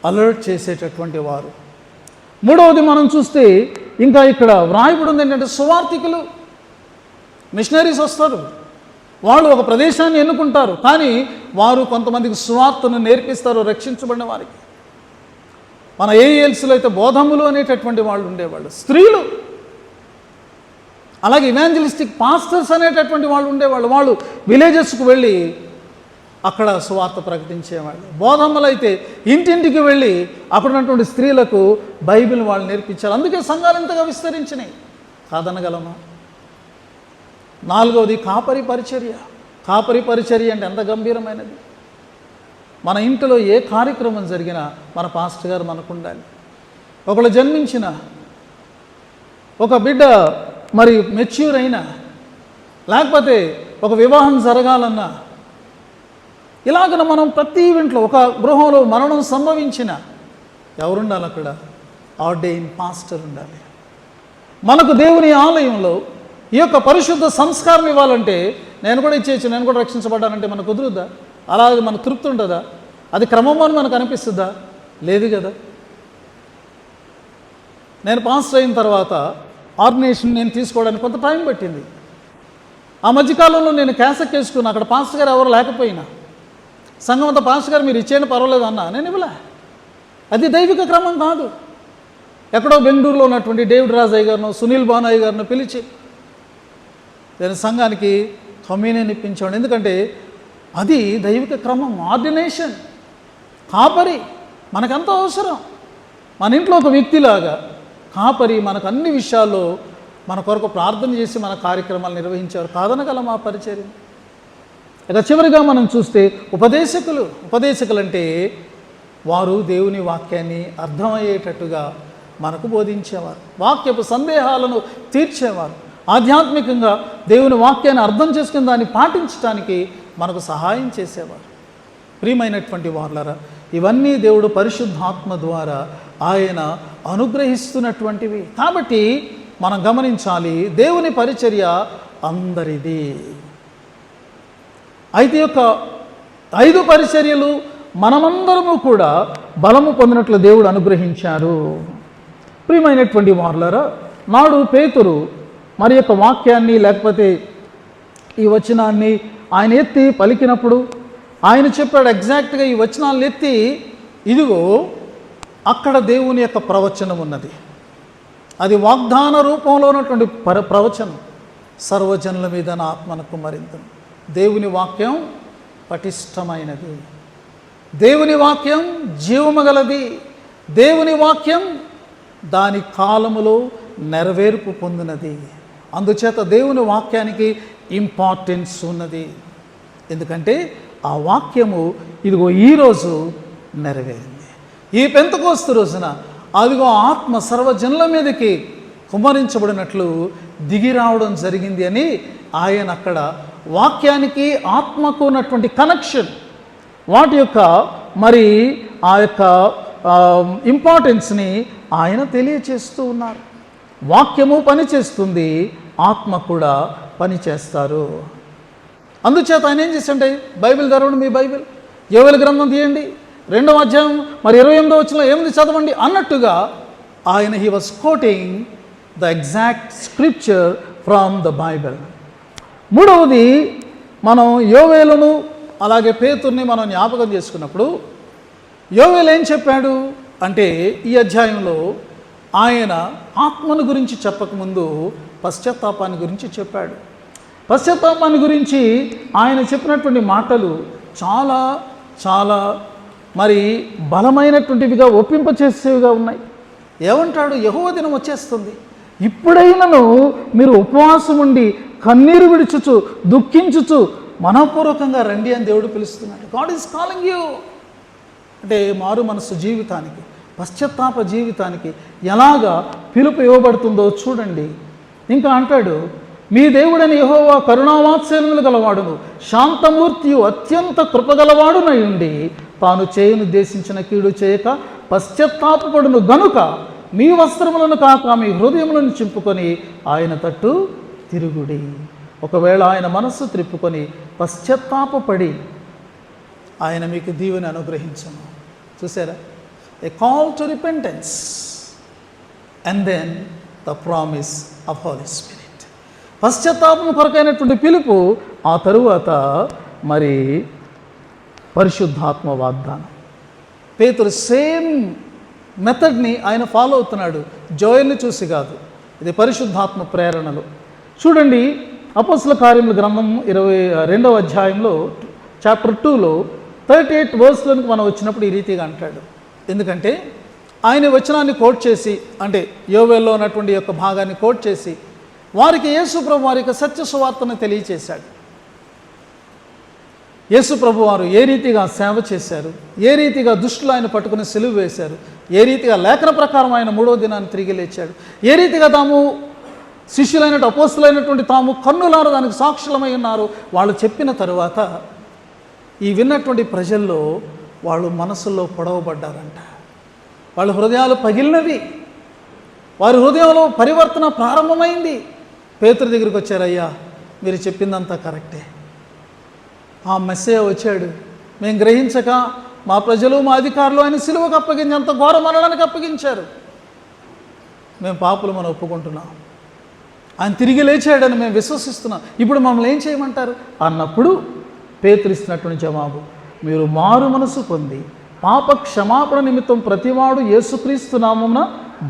Speaker 1: అలర్ట్ చేసేటటువంటి వారు. మూడవది మనం చూస్తే ఇంకా ఇక్కడ వ్రాయబడి ఉంది ఏంటంటే, సువార్థికులు, మిషనరీస్ వస్తారు. వాళ్ళు ఒక ప్రదేశాన్ని ఎన్నుకుంటారు, కానీ వారు కొంతమందికి సువార్తను నేర్పిస్తారు రక్షించబడిన వారికి. మన ఏఎల్స్లో అయితే బోధములు అనేటటువంటి వాళ్ళు ఉండేవాళ్ళు, స్త్రీలు. అలాగే ఇవాంజలిస్టిక్ పాస్టర్స్ అనేటటువంటి వాళ్ళు ఉండేవాళ్ళు. వాళ్ళు విలేజెస్కు వెళ్ళి అక్కడ సువార్త ప్రకటించేవాళ్ళు. బోధమ్మలు అయితే ఇంటింటికి వెళ్ళి అక్కడ ఉన్నటువంటి స్త్రీలకు బైబిల్ వాళ్ళు నేర్పించారు. అందుకే సంఘాలు ఎంతగా విస్తరించినాయి, కాదనగలమా? 4వది కాపరి పరిచర్య. కాపరి పరిచర్య అంటే ఎంత గంభీరమైనది. మన ఇంటిలో ఏ కార్యక్రమం జరిగినా మన పాస్టర్ గారు మనకు ఉండాలి. ఒకళ్ళు జన్మించిన, ఒక బిడ్డ మరి మెచ్యూర్ అయినా, లేకపోతే ఒక వివాహం జరగాలన్నా, ఇలాగన మనం ప్రతి ఇంట్లో ఒక గృహంలో మరణం సంభవించిన ఎవరుండాలి? అక్కడ ఆర్డైన్ పాస్టర్ ఉండాలి. మనకు దేవుని ఆలయంలో ఈ యొక్క పరిశుద్ధ సంస్కారం ఇవ్వాలంటే నేను కూడా ఇచ్చేయచ్చు, నేను కూడా రక్షించబడ్డానంటే మనకు కుదురుద్దా? అలాగే మనకు తృప్తి ఉంటుందా? అది క్రమం అని మనకు అనిపిస్తుందా? లేదు కదా. నేను పాస్టర్ అయిన తర్వాత ఆర్గనైజేషన్ నేను తీసుకోవడానికి కొంత టైం పట్టింది. ఆ మధ్యకాలంలో నేను క్యాసెట్ వేసుకున్నా, అక్కడ పాస్టర్ గారు ఎవరు లేకపోయినా సంఘం అంతా పాస్టర్ గారు మీరు ఇచ్చేయండి పర్వాలేదు అన్నా, నేను ఇవ్వలే. అది దైవిక క్రమం కాదు. ఎక్కడో బెంగళూరులో ఉన్నటువంటి డేవిడ్ రాజయ్య గారిను, సునీల్ బానయ్య గారిను పిలిచి నేను సంఘానికి కమ్యూనియన్ ఇప్పించాను. ఎందుకంటే అది దైవిక క్రమం, ఆర్డినేషన్. కాపరి మనకంత అవసరం. మన ఇంట్లో ఒక వ్యక్తిలాగా కాపరి మనకు అన్ని విషయాల్లో మన కొరకు ప్రార్థన చేసి మన కార్యక్రమాలు నిర్వహించారు. కాదనగలం ఆ పరిచర్య. ఇక చివరిగా మనం చూస్తే ఉపదేశకులు అంటే వారు దేవుని వాక్యాన్ని అర్థమయ్యేటట్టుగా మనకు బోధించేవారు, వాక్యపు సందేహాలను తీర్చేవారు, ఆధ్యాత్మికంగా దేవుని వాక్యాన్ని అర్థం చేసుకుని దాన్ని పాటించడానికి మనకు సహాయం చేసేవారు. ప్రియమైనటువంటి వారులారా, ఇవన్నీ దేవుడు పరిశుద్ధాత్మ ద్వారా ఆయన అనుగ్రహిస్తున్నటువంటివి. కాబట్టి మనం గమనించాలి, దేవుని పరిచర్య అందరిది. అయితే యొక్క 5 పరిచర్యలు మనమందరము కూడా బలము పొందినట్లు దేవుడు అనుగ్రహించారు. ప్రియమైనటువంటి వారులారా, నాడు పేతురు మరి యొక్క వాక్యాన్ని లేకపోతే ఈ వచనాన్ని ఆయన ఎత్తి పలికినప్పుడు ఆయన చెప్పాడు ఎగ్జాక్ట్గా ఈ వచనాలను ఎత్తి, ఇదిగో అక్కడ దేవుని యొక్క ప్రవచనం ఉన్నది. అది వాగ్దాన రూపంలో ఉన్నటువంటి ప్రవచనం. సర్వజనుల మీద నా ఆత్మను కుమ్మరింతును. దేవుని వాక్యం పటిష్టమైనది, దేవుని వాక్యం జీవము గలది, దేవుని వాక్యం దాని కాలములో నెరవేర్పు పొందినది. అందుచేత దేవుని వాక్యానికి ఇంపార్టెన్స్ ఉన్నది. ఎందుకంటే ఆ వాక్యము ఇదిగో ఈరోజు నెరవేరింది. ఈ పెంతెకోస్తు రోజున అదిగో ఆత్మ సర్వజనుల మీదకి కుమ్మరించబడినట్లు దిగి రావడం జరిగింది అని ఆయన అక్కడ వాక్యానికి ఆత్మకు ఉన్నటువంటి కనెక్షన్, వాటి యొక్క మరి ఆ యొక్క ఇంపార్టెన్స్ని ఆయన తెలియచేస్తూ ఉన్నారు. వాక్యము పనిచేస్తుంది, ఆత్మ కూడా పనిచేస్తారు. అందుచేత ఆయన ఏం చేసంటే, బైబిల్ తెరవండి, మీ బైబిల్ యోవేలు గ్రంథం తీయండి, 2వ అధ్యాయం మరి 28వ వచనంలో ఏముంది చదవండి అన్నట్టుగా ఆయన he was quoting the exact scripture from the Bible. 3వది, మనం యోవేలును అలాగే పేతుర్ని మనం జ్ఞాపకం చేసుకున్నప్పుడు యోవేలు ఏం చెప్పాడు అంటే, ఈ అధ్యాయంలో ఆయన ఆత్మను గురించి చెప్పకముందు పశ్చాత్తాపాన్ని గురించి చెప్పాడు. పశ్చాత్తాపాన్ని గురించి ఆయన చెప్పినటువంటి మాటలు చాలా చాలా మరి బలమైనటువంటివిగా, ఒప్పింపచేసేవిగా ఉన్నాయి. ఏమంటాడు? యెహోవా దినం వచ్చేస్తుంది, ఇప్పుడైనను మీరు ఉపవాసం ఉండి కన్నీరు విడుచుచు దుఃఖించుచు మనపూర్వకంగా రండి అని దేవుడు పిలుస్తున్నాడు. God is calling you. అంటే మారు మనసు జీవితానికి, పశ్చాత్తాప జీవితానికి ఎలాగా పిలుపు ఇవ్వబడుతుందో చూడండి. ఇంకా అంటాడు, మీ దేవుడని యెహోవా కరుణావాత్సల్యములు గలవాడును, శాంతమూర్తియు అత్యంత కృపగలవాడునై ఉండి తాను చేయనుద్దేశించిన కీడు చేయక పశ్చాత్తాపపడును గనుక మీ వస్త్రములను కాక మీ హృదయములను చింపుకొని ఆయన తట్టు తిరుగుడి. ఒకవేళ ఆయన మనస్సు త్రిప్పుకొని పశ్చాత్తాపపడి ఆయన మీకు దీవెని అనుగ్రహించను. చూసారా? A call to repentance and then the promise of Holy Spirit. పశ్చాత్తాపం కొరకైనటువంటి పిలుపు, ఆ తరువాత మరి పరిశుద్ధాత్మ వాగ్దానం. పేతురు సేమ్ మెథడ్ని ఆయన ఫాలో అవుతున్నాడు, జోయల్ని చూసి కాదు. ఇది పరిశుద్ధాత్మ ప్రేరణలు. చూడండి, అపోస్తల కార్యముల గ్రంథం 22వ అధ్యాయంలో చాప్టర్ 2లో 38 వర్స్లోనికి మనం వచ్చినప్పుడు ఈ రీతిగా అంటాడు. ఎందుకంటే ఆయన వచనాన్ని కోట్ చేసి, అంటే యోవేల్లో ఉన్నటువంటి యొక్క భాగాన్ని కోట్ చేసి వారికి యేసుప్రభు వారి యొక్క సత్య సువార్తను తెలియచేశాడు. యేసుప్రభు వారు ఏ రీతిగా సేవ చేశారు, ఏ రీతిగా దుష్టులు ఆయన పట్టుకుని సిలువ వేశారు, ఏ రీతిగా లేఖన ప్రకారం ఆయన 3వ దినాన్ని తిరిగి లేచాడు, ఏ రీతిగా తాము శిష్యులైనట్టు అపోస్తులైనటువంటి తాము కన్నులారా దానికి సాక్షులమై ఉన్నారు. వాళ్ళు చెప్పిన తరువాత ఈ విన్నటువంటి ప్రజల్లో వాళ్ళు మనసుల్లో పొడవబడ్డారంట. వాళ్ళ హృదయాలు పగిలినవి, వారి హృదయంలో పరివర్తన ప్రారంభమైంది. పేతురు దగ్గరికి వచ్చారు, అయ్యా మీరు చెప్పిందంతా కరెక్టే, ఆ మెస్సయ్య వచ్చాడు, మేము గ్రహించక మా ప్రజలు మా అధికారులు ఆయన సిలువకు అప్పగించి అంత ఘోర మరణానికి అప్పగించారు, మేము పాపులమని ఒప్పుకుంటున్నాం, ఆయన తిరిగి లేచాడని మేము విశ్వసిస్తున్నాం, ఇప్పుడు మమ్మల్ని ఏం చేయమంటారు అన్నప్పుడు పేతురు ఇస్తున్నటువంటి జవాబు, మీరు మారు మనసు పొంది పాప క్షమాపణ నిమిత్తం ప్రతివాడు యేసుక్రీస్తు నామమున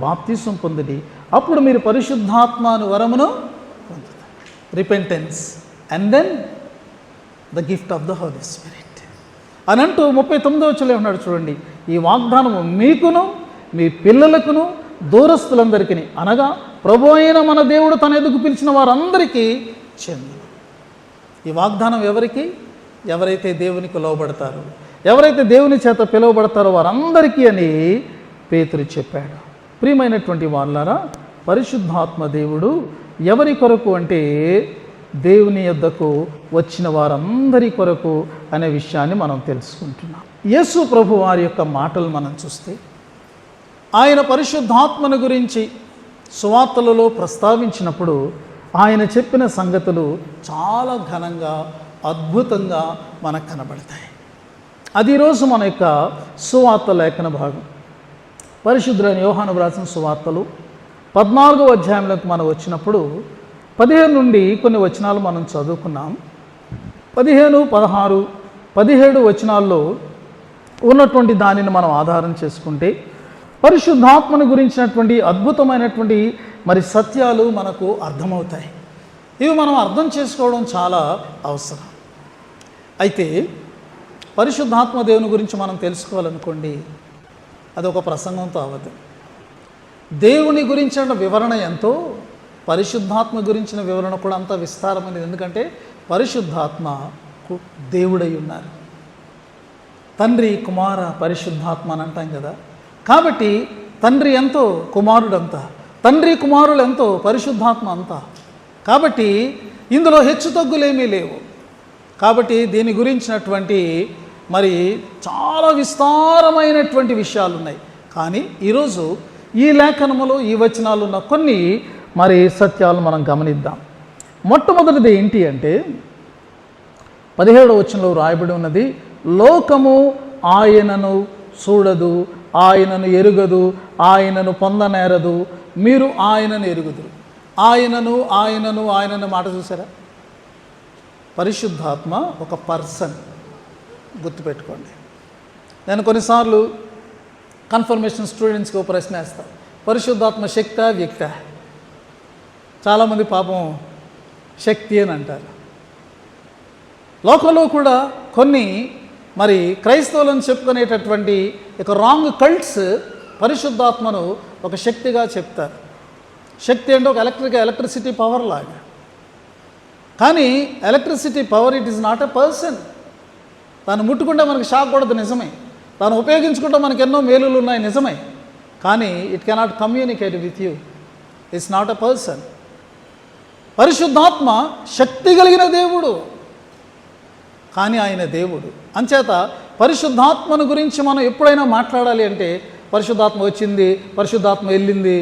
Speaker 1: బాప్తిసం పొందిడి, అప్పుడు మీరు పరిశుద్ధాత్మను వరమును పొందుతారు. Repentance and then the gift of the Holy Spirit అని అంటూ 39వ వచనంలో ఉన్నాడు. చూడండి, ఈ వాగ్దానము మీకును మీ పిల్లలకును దూరస్తులందరికీ, అనగా ప్రభు అయిన మన దేవుడు తన ఎదుగు పిలిచిన వారందరికీ చెందును. ఈ వాగ్దానం ఎవరికి? ఎవరైతే దేవునికి లోబడతారో, ఎవరైతే దేవుని చేత పిలువబడతారో వారందరికీ అని పేతురు చెప్పాడు. ప్రియమైనటువంటి వాళ్ళారా, పరిశుద్ధాత్మ దేవుడు ఎవరి కొరకు అంటే దేవుని యొద్దకు వచ్చిన వారందరి కొరకు అనే విషయాన్ని మనం తెలుసుకుంటున్నాం. యేసు ప్రభు వారి యొక్క మాటలు మనం చూస్తే ఆయన పరిశుద్ధాత్మను గురించి సువార్తలలో ప్రస్తావించినప్పుడు ఆయన చెప్పిన సంగతులు చాలా ఘనంగా అద్భుతంగా మనకు కనబడతాయి. అది ఈరోజు మన యొక్క సువార్త లేఖన భాగం. పరిశుద్ధులైన యోహాను వ్రాసిన సువార్తలు 14వ అధ్యాయంలోకి మనం వచ్చినప్పుడు 15 నుండి కొన్ని వచనాలు మనం చదువుకున్నాం. 15, 16, 17 వచనాల్లో ఉన్నటువంటి దానిని మనం ఆధారం చేసుకుంటే పరిశుద్ధాత్మను గురించినటువంటి అద్భుతమైనటువంటి మరి సత్యాలు మనకు అర్థమవుతాయి. ఇవి మనం అర్థం చేసుకోవడం చాలా అవసరం. అయితే పరిశుద్ధాత్మ దేవుని గురించి మనం తెలుసుకోవాలనుకోండి, అదొక ప్రసంగంతో అవ్వదు. దేవుని గురించిన వివరణ ఎంతో, పరిశుద్ధాత్మ గురించిన వివరణ కూడా అంత విస్తారమైనది. ఎందుకంటే పరిశుద్ధాత్మకు దేవుడై ఉన్నారు. తండ్రి, కుమార, పరిశుద్ధాత్మ అని అంటాం కదా. కాబట్టి తండ్రి ఎంతో, కుమారుడంతా, తండ్రి కుమారులు ఎంతో, పరిశుద్ధాత్మ అంతా. కాబట్టి ఇందులో హెచ్చు తగ్గులేమీ లేవు. కాబట్టి దీని గురించినటువంటి మరి చాలా విస్తారమైనటువంటి విషయాలు ఉన్నాయి. కానీ ఈరోజు ఈ లేఖనములో ఈ వచనాలు ఉన్న కొన్ని మరి సత్యాలు మనం గమనిద్దాం. మొట్టమొదటిది ఏంటి అంటే 17వ వచనంలో రాయబడి ఉన్నది, లోకము ఆయనను చూడదు, ఆయనను ఎరుగదు, ఆయనను పొందనేరదు, మీరు ఆయనను ఎరుగుదురు. ఆయనను ఆయనను ఆయనను మాట చూసారా? పరిశుద్ధాత్మ ఒక పర్సన్, గుర్తుపెట్టుకోండి. నేను కొన్నిసార్లు కన్ఫర్మేషన్ స్టూడెంట్స్కి ఒక ప్రశ్న వేస్తాను, పరిశుద్ధాత్మ శక్తి వ్యక్త? చాలామంది పాపం శక్తి అని అంటారు. లోకంలో కూడా కొన్ని మరి క్రైస్తవులను చెప్పుకునేటటువంటి ఒక రాంగ్ కల్ట్స్ పరిశుద్ధాత్మను ఒక శక్తిగా చెప్తారు. శక్తి అంటే ఒక ఎలక్ట్రిసిటీ పవర్ లాగా. కానీ electricity power, it is not a person. దాన్ని ముట్టుకుంటే మనకి షాక్ కొడదు, నిజమే. దాన్ని ఉపయోగించుకుంటే మనకు ఎన్నో మేలులు ఉన్నాయి, నిజమే. కానీ it cannot communicate with you. It's not a person. పరిశుద్ధాత్మ శక్తి కలిగిన దేవుడు, కానీ ఆయన దేవుడు. అంచేత పరిశుద్ధాత్మను గురించి మనం ఎప్పుడైనా మాట్లాడాలి అంటే పరిశుద్ధాత్మ వచ్చింది, పరిశుద్ధాత్మ వెళ్ళింది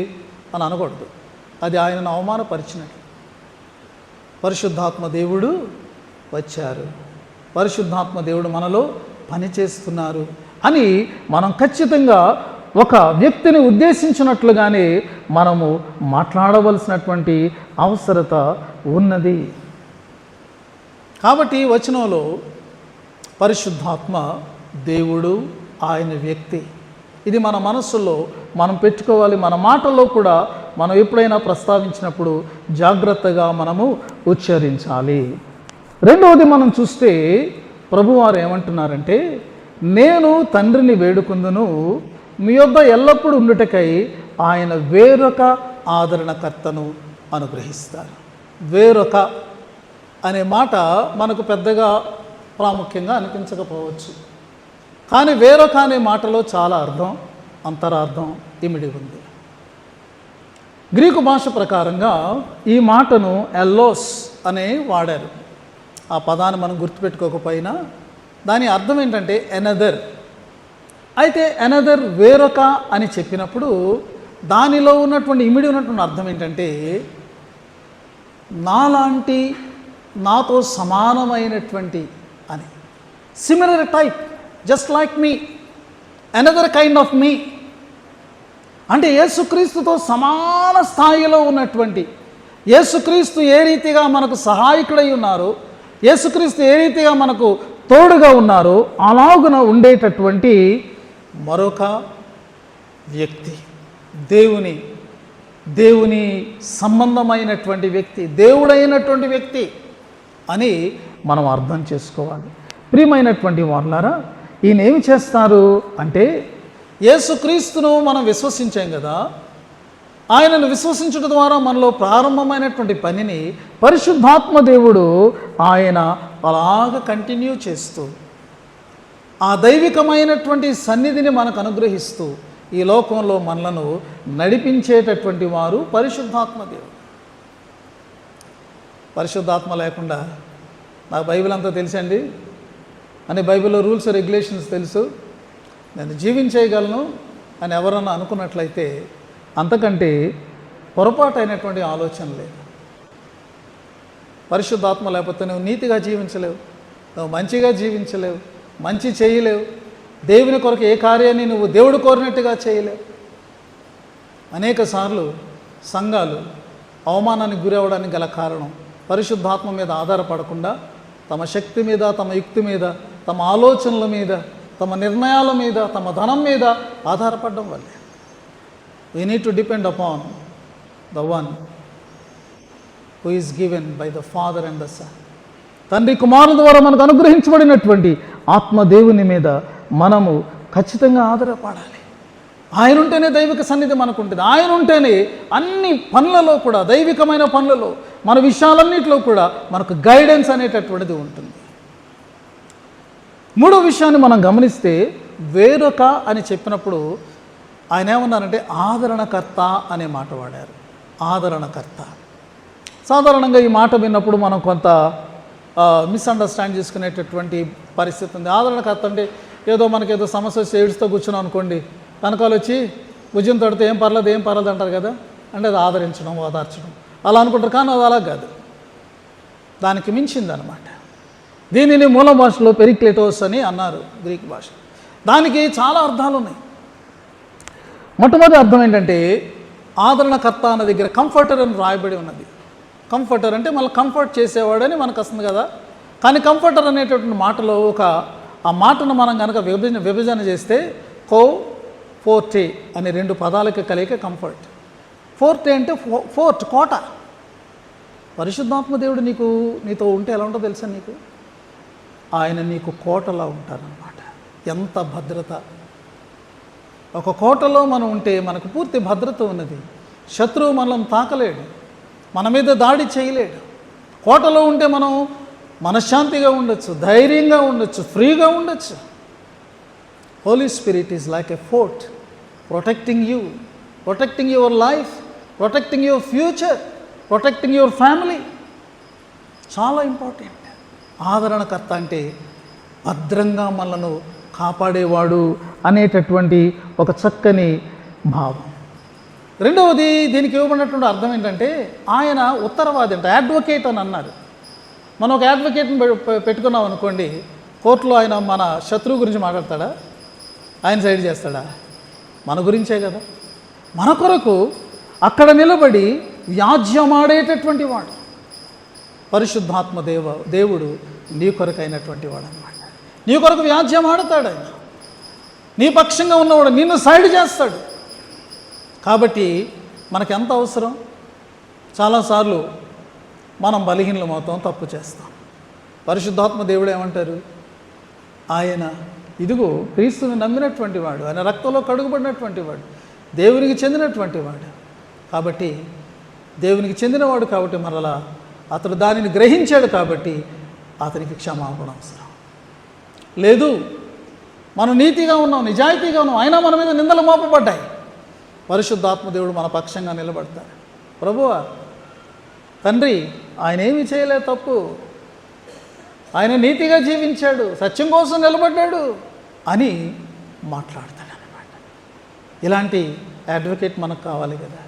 Speaker 1: అని అనకూడదు. అది ఆయనను అవమానపరిచినట్లు. పరిశుద్ధాత్మ దేవుడు వచ్చారు, పరిశుద్ధాత్మ దేవుడు మనలో పనిచేస్తున్నారు అని మనం ఖచ్చితంగా ఒక వ్యక్తిని ఉద్దేశించినట్లుగానే మనము మాట్లాడవలసినటువంటి అవసరత ఉన్నది. కాబట్టి వచనంలో పరిశుద్ధాత్మ దేవుడు, ఆయన వ్యక్తి. ఇది మన మనస్సులో మనం పెట్టుకోవాలి. మన మాటల్లో కూడా మనం ఎప్పుడైనా ప్రస్తావించినప్పుడు జాగ్రత్తగా మనము ఉచ్చరించాలి. రెండవది మనం చూస్తే ప్రభువారు ఏమంటున్నారంటే, నేను తండ్రిని వేడుకుందును మీ యొద్ద ఎల్లప్పుడూ ఉండుటకై ఆయన వేరొక ఆదరణకర్తను అనుగ్రహిస్తారు. వేరొక అనే మాట మనకు పెద్దగా ప్రాముఖ్యంగా అనిపించకపోవచ్చు, కానీ వేరొక అనే మాటలో చాలా అర్థం, అంతరార్థం ఇమిడి ఉంది. గ్రీకు భాష ప్రకారంగా ఈ మాటను ఎల్లోస్ అనే వాడారు. ఆ పదాన్ని మనం గుర్తుపెట్టుకోకపోయినా దాని అర్థం ఏంటంటే ఎనదర్. అయితే ఎనదర్ వేరొక అని చెప్పినప్పుడు దానిలో ఉన్నటువంటి ఇమిడి ఉన్నటువంటి అర్థం ఏంటంటే నాలాంటి, నాతో సమానమైనటువంటి అని. Similar type, just like me, another kind of me. అంటే యేసుక్రీస్తుతో సమాన స్థాయిలో ఉన్నటువంటి, యేసుక్రీస్తు ఏ రీతిగా మనకు సహాయకుడై ఉన్నారో, యేసుక్రీస్తు ఏ రీతిగా మనకు తోడుగా ఉన్నారో అలాగున ఉండేటటువంటి మరొక వ్యక్తి, దేవుని సంబంధమైనటువంటి వ్యక్తి, దేవుడైనటువంటి వ్యక్తి అని మనం అర్థం చేసుకోవాలి. ప్రియమైనటువంటి వాళ్ళారా, ఈయన ఏమి చేస్తారు అంటే, యేసుక్రీస్తును మనం విశ్వసించాం కదా, ఆయనను విశ్వసించడం ద్వారా మనలో ప్రారంభమైనటువంటి పనిని పరిశుద్ధాత్మ దేవుడు ఆయన అలాగ కంటిన్యూ చేస్తూ ఆ దైవికమైనటువంటి సన్నిధిని మనకు అనుగ్రహిస్తూ ఈ లోకంలో మనలను నడిపించేటటువంటి వారు పరిశుద్ధాత్మ దేవుడు. పరిశుద్ధాత్మ లేకుండా నాకు బైబిల్ అంతా తెలుసండి అని, బైబిల్లో రూల్స్ రెగ్యులేషన్స్ తెలుసు, నేను జీవించేయగలను అని ఎవరన్నా అనుకున్నట్లయితే అంతకంటే పొరపాటు అయినటువంటి ఆలోచన లేదు. పరిశుద్ధాత్మ లేకపోతే నువ్వు నీతిగా జీవించలేవు, నువ్వు మంచిగా జీవించలేవు, మంచి చేయలేవు, దేవుని కొరకు ఏ కార్యాన్ని నువ్వు దేవుడు కోరినట్టుగా చేయలేవు. అనేక సార్లు సంఘాలు అవమానానికి గురవడానికి గల కారణం పరిశుద్ధాత్మ మీద ఆధారపడకుండా తమ శక్తి మీద, తమ యుక్తి మీద, తమ ఆలోచనల మీద, తమ నిర్ణయాల మీద, తమ ధనం మీద ఆధారపడడం వల్లే. We need to depend upon the one who is given by the Father and the Son. తండ్రి కుమారుల ద్వారా మనకు అనుగ్రహించబడినటువంటి ఆత్మదేవుని మీద మనము ఖచ్చితంగా ఆధారపడాలి. ఆయన ఉంటేనే దైవిక సన్నిధి మనకు ఉంటుంది. ఆయన ఉంటేనే అన్ని పనులలో కూడా, దైవికమైన పనులలో, మన విషయాలన్నింటిలో కూడా మనకు గైడెన్స్ అనేటటువంటిది ఉంటుంది. మూడో విషయాన్ని మనం గమనిస్తే, వేరొక అని చెప్పినప్పుడు ఆయన ఏమన్నారంటే ఆదరణకర్త అనే మాట వాడారు. ఆదరణకర్త. సాధారణంగా ఈ మాట విన్నప్పుడు మనం కొంత మిస్అండర్స్టాండ్ చేసుకునేటటువంటి పరిస్థితి ఉంది. ఆదరణకర్త అంటే ఏదో మనకేదో సమస్య వచ్చి ఏడుస్తూ కూర్చున్నాం అనుకోండి, కనకాలు వచ్చి భుజం తడితే ఏం పర్లేదు అంటారు కదా, అంటే అది ఆదరించడం, ఓదార్చడం అలా అనుకుంటారు. కానీ అది అలా కాదు, దానికి మించిందనమాట. దీనిని మూల భాషలో పెరిక్లెటోస్ అని అన్నారు గ్రీక్ భాష. దానికి చాలా అర్థాలు ఉన్నాయి. మొట్టమొదటి అర్థం ఏంటంటే, ఆదరణకర్త అన్న దగ్గర కంఫర్టర్ అని రాయబడి ఉన్నది. కంఫర్టర్ అంటే మళ్ళీ కంఫర్ట్ చేసేవాడని మనకు వస్తుంది కదా. కానీ కంఫర్టర్ అనేటటువంటి మాటలో ఆ మాటను మనం కనుక విభజన చేస్తే ఫోర్టే అనే రెండు పదాలకి కలియక కంఫర్ట్. ఫోర్టే అంటే ఫోర్ట్, కోట. పరిశుద్ధాత్మ దేవుడు నీతో ఉంటే ఎలా ఉంటుందో తెలుసా నీకు? ఆయన నీకు కోటలా ఉంటారన్నమాట. ఎంత భద్రత! ఒక కోటలో మనం ఉంటే మనకు పూర్తి భద్రత ఉన్నది. శత్రువు మనల్ని తాకలేడు, మన మీద దాడి చేయలేడు. కోటలో ఉంటే మనం మనశ్శాంతిగా ఉండొచ్చు, ధైర్యంగా ఉండొచ్చు, ఫ్రీగా ఉండొచ్చు. Holy Spirit is like a fort, protecting you, protecting your life, protecting your future, protecting your family. చాలా ఇంపార్టెంట్. ఆదరణకర్త అంటే భద్రంగా మనలను కాపాడేవాడు అనేటటువంటి ఒక చక్కని భావం. రెండవది, దీనికి ఇవ్వబడినటువంటి అర్థం ఏంటంటే, ఆయన ఉత్తరవాది అంట, అడ్వకేట్ అని అన్నారు. మనం ఒక అడ్వకేట్ని పెట్టుకున్నాం అనుకోండి, కోర్టులో ఆయన మన శత్రువు గురించి మాట్లాడతాడా? ఆయన సైడ్ చేస్తాడా? మన గురించే కదా. మన కొరకు అక్కడ నిలబడి వ్యాజ్యమాడేటటువంటి వాడు పరిశుద్ధాత్మ దేవుడు నీ కొరకు అయినటువంటి వాడు అనమాట. నీ కొరకు వ్యాజ్యం ఆడతాడు ఆయన. నీ పక్షంగా ఉన్నవాడు నిన్ను సైడ్ చేస్తాడు. కాబట్టి మనకు ఎంత అవసరం? చాలాసార్లు మనం బలహీనమవుతాం, తప్పు చేస్తాం. పరిశుద్ధాత్మ దేవుడు ఏమంటారు? ఆయన ఇదిగో క్రీస్తుని నమ్మినటువంటి వాడు, ఆయన రక్తంలో కడుగుబడినటువంటి వాడు, దేవునికి చెందినటువంటి వాడు. కాబట్టి దేవునికి చెందినవాడు కాబట్టి మరలా అతడు దానిని గ్రహించాడు కాబట్టి అతనికి క్షమాపణ అవసరం. లేదు, మనం నీతిగా ఉన్నాం, నిజాయితీగా ఉన్నాం, అయినా మన మీద నిందలు మోపబడ్డాయి. పరిశుద్ధాత్మ దేవుడు మన పక్షంగా నిలబడతాడు. ప్రభువా, తండ్రి, ఆయన ఏమీ చేయలేదు తప్పు, ఆయన నీతిగా జీవించాడు, సత్యం కోసం నిలబడ్డాడు అని మాట్లాడతాడు అన్నమాట. ఇలాంటి అడ్వకేట్ మనకు కావాలి కదా.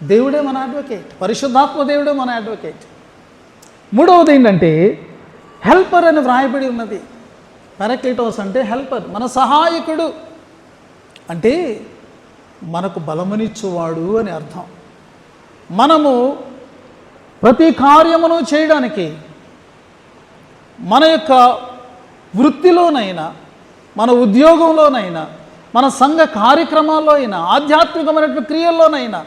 Speaker 1: దేవుడే మన అడ్వకేట్, పరిశుద్ధాత్మ దేవుడే మన అడ్వకేట్. మూడవది ఏంటంటే హెల్పర్ అని వ్రాయబడి ఉన్నది. పారాక్లీటోస్ అంటే హెల్పర్, మన సహాయకుడు, అంటే మనకు బలమునిచ్చువాడు అని అర్థం. మనము ప్రతి కార్యమును చేయడానికి మన యొక్క వృత్తిలోనైనా, మన ఉద్యోగంలోనైనా, మన సంఘ కార్యక్రమాల్లో అయినా, ఆధ్యాత్మికమైనటువంటి క్రియల్లోనైనా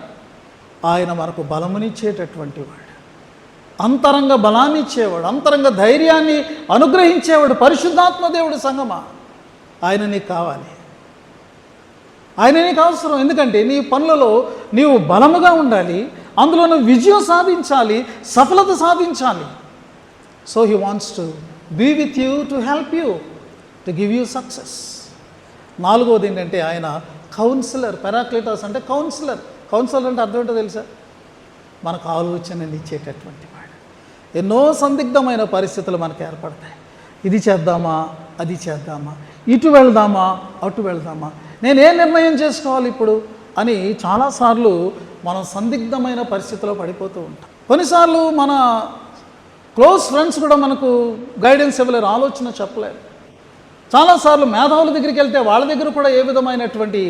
Speaker 1: ఆయన మనకు బలమునిచ్చేటటువంటి వాడు, అంతరంగ బలాన్ని ఇచ్చేవాడు, అంతరంగ ధైర్యాన్ని అనుగ్రహించేవాడు పరిశుద్ధాత్మ దేవుడు. సంగమా, ఆయన నీకు కావాలి, ఆయన నీకు అవసరం. ఎందుకంటే నీ పనులలో నీవు బలముగా ఉండాలి, అందులో నువ్వు విజయం సాధించాలి, సఫలత సాధించాలి. So he wants to be with you, to help you, to give you success. నాలుగవది ఏంటంటే ఆయన కౌన్సిలర్. పారాక్లీటోస్ అంటే కౌన్సిలర్. కౌన్సిలర్ అంటే అర్థం ఏంటో తెలుసా? మనకు ఆలోచనని ఇచ్చేటటువంటి వాడు. ఎన్నో సందిగ్ధమైన పరిస్థితులు మనకు ఏర్పడతాయి. ఇది చేద్దామా, అది చేద్దామా, ఇటు వెళ్దామా, అటు వెళ్దామా, నేను ఏ నిర్ణయం చేసుకోవాలి ఇప్పుడు అని చాలాసార్లు మనం సందిగ్ధమైన పరిస్థితిలో పడిపోతూ ఉంటాం. కొన్నిసార్లు మన క్లోజ్ ఫ్రెండ్స్ కూడా మనకు గైడెన్స్ ఇవ్వలేరు, ఆలోచన చెప్పలేరు. చాలాసార్లు మేధావుల దగ్గరికి వెళ్తే వాళ్ళ దగ్గర కూడా ఏ విధమైనటువంటి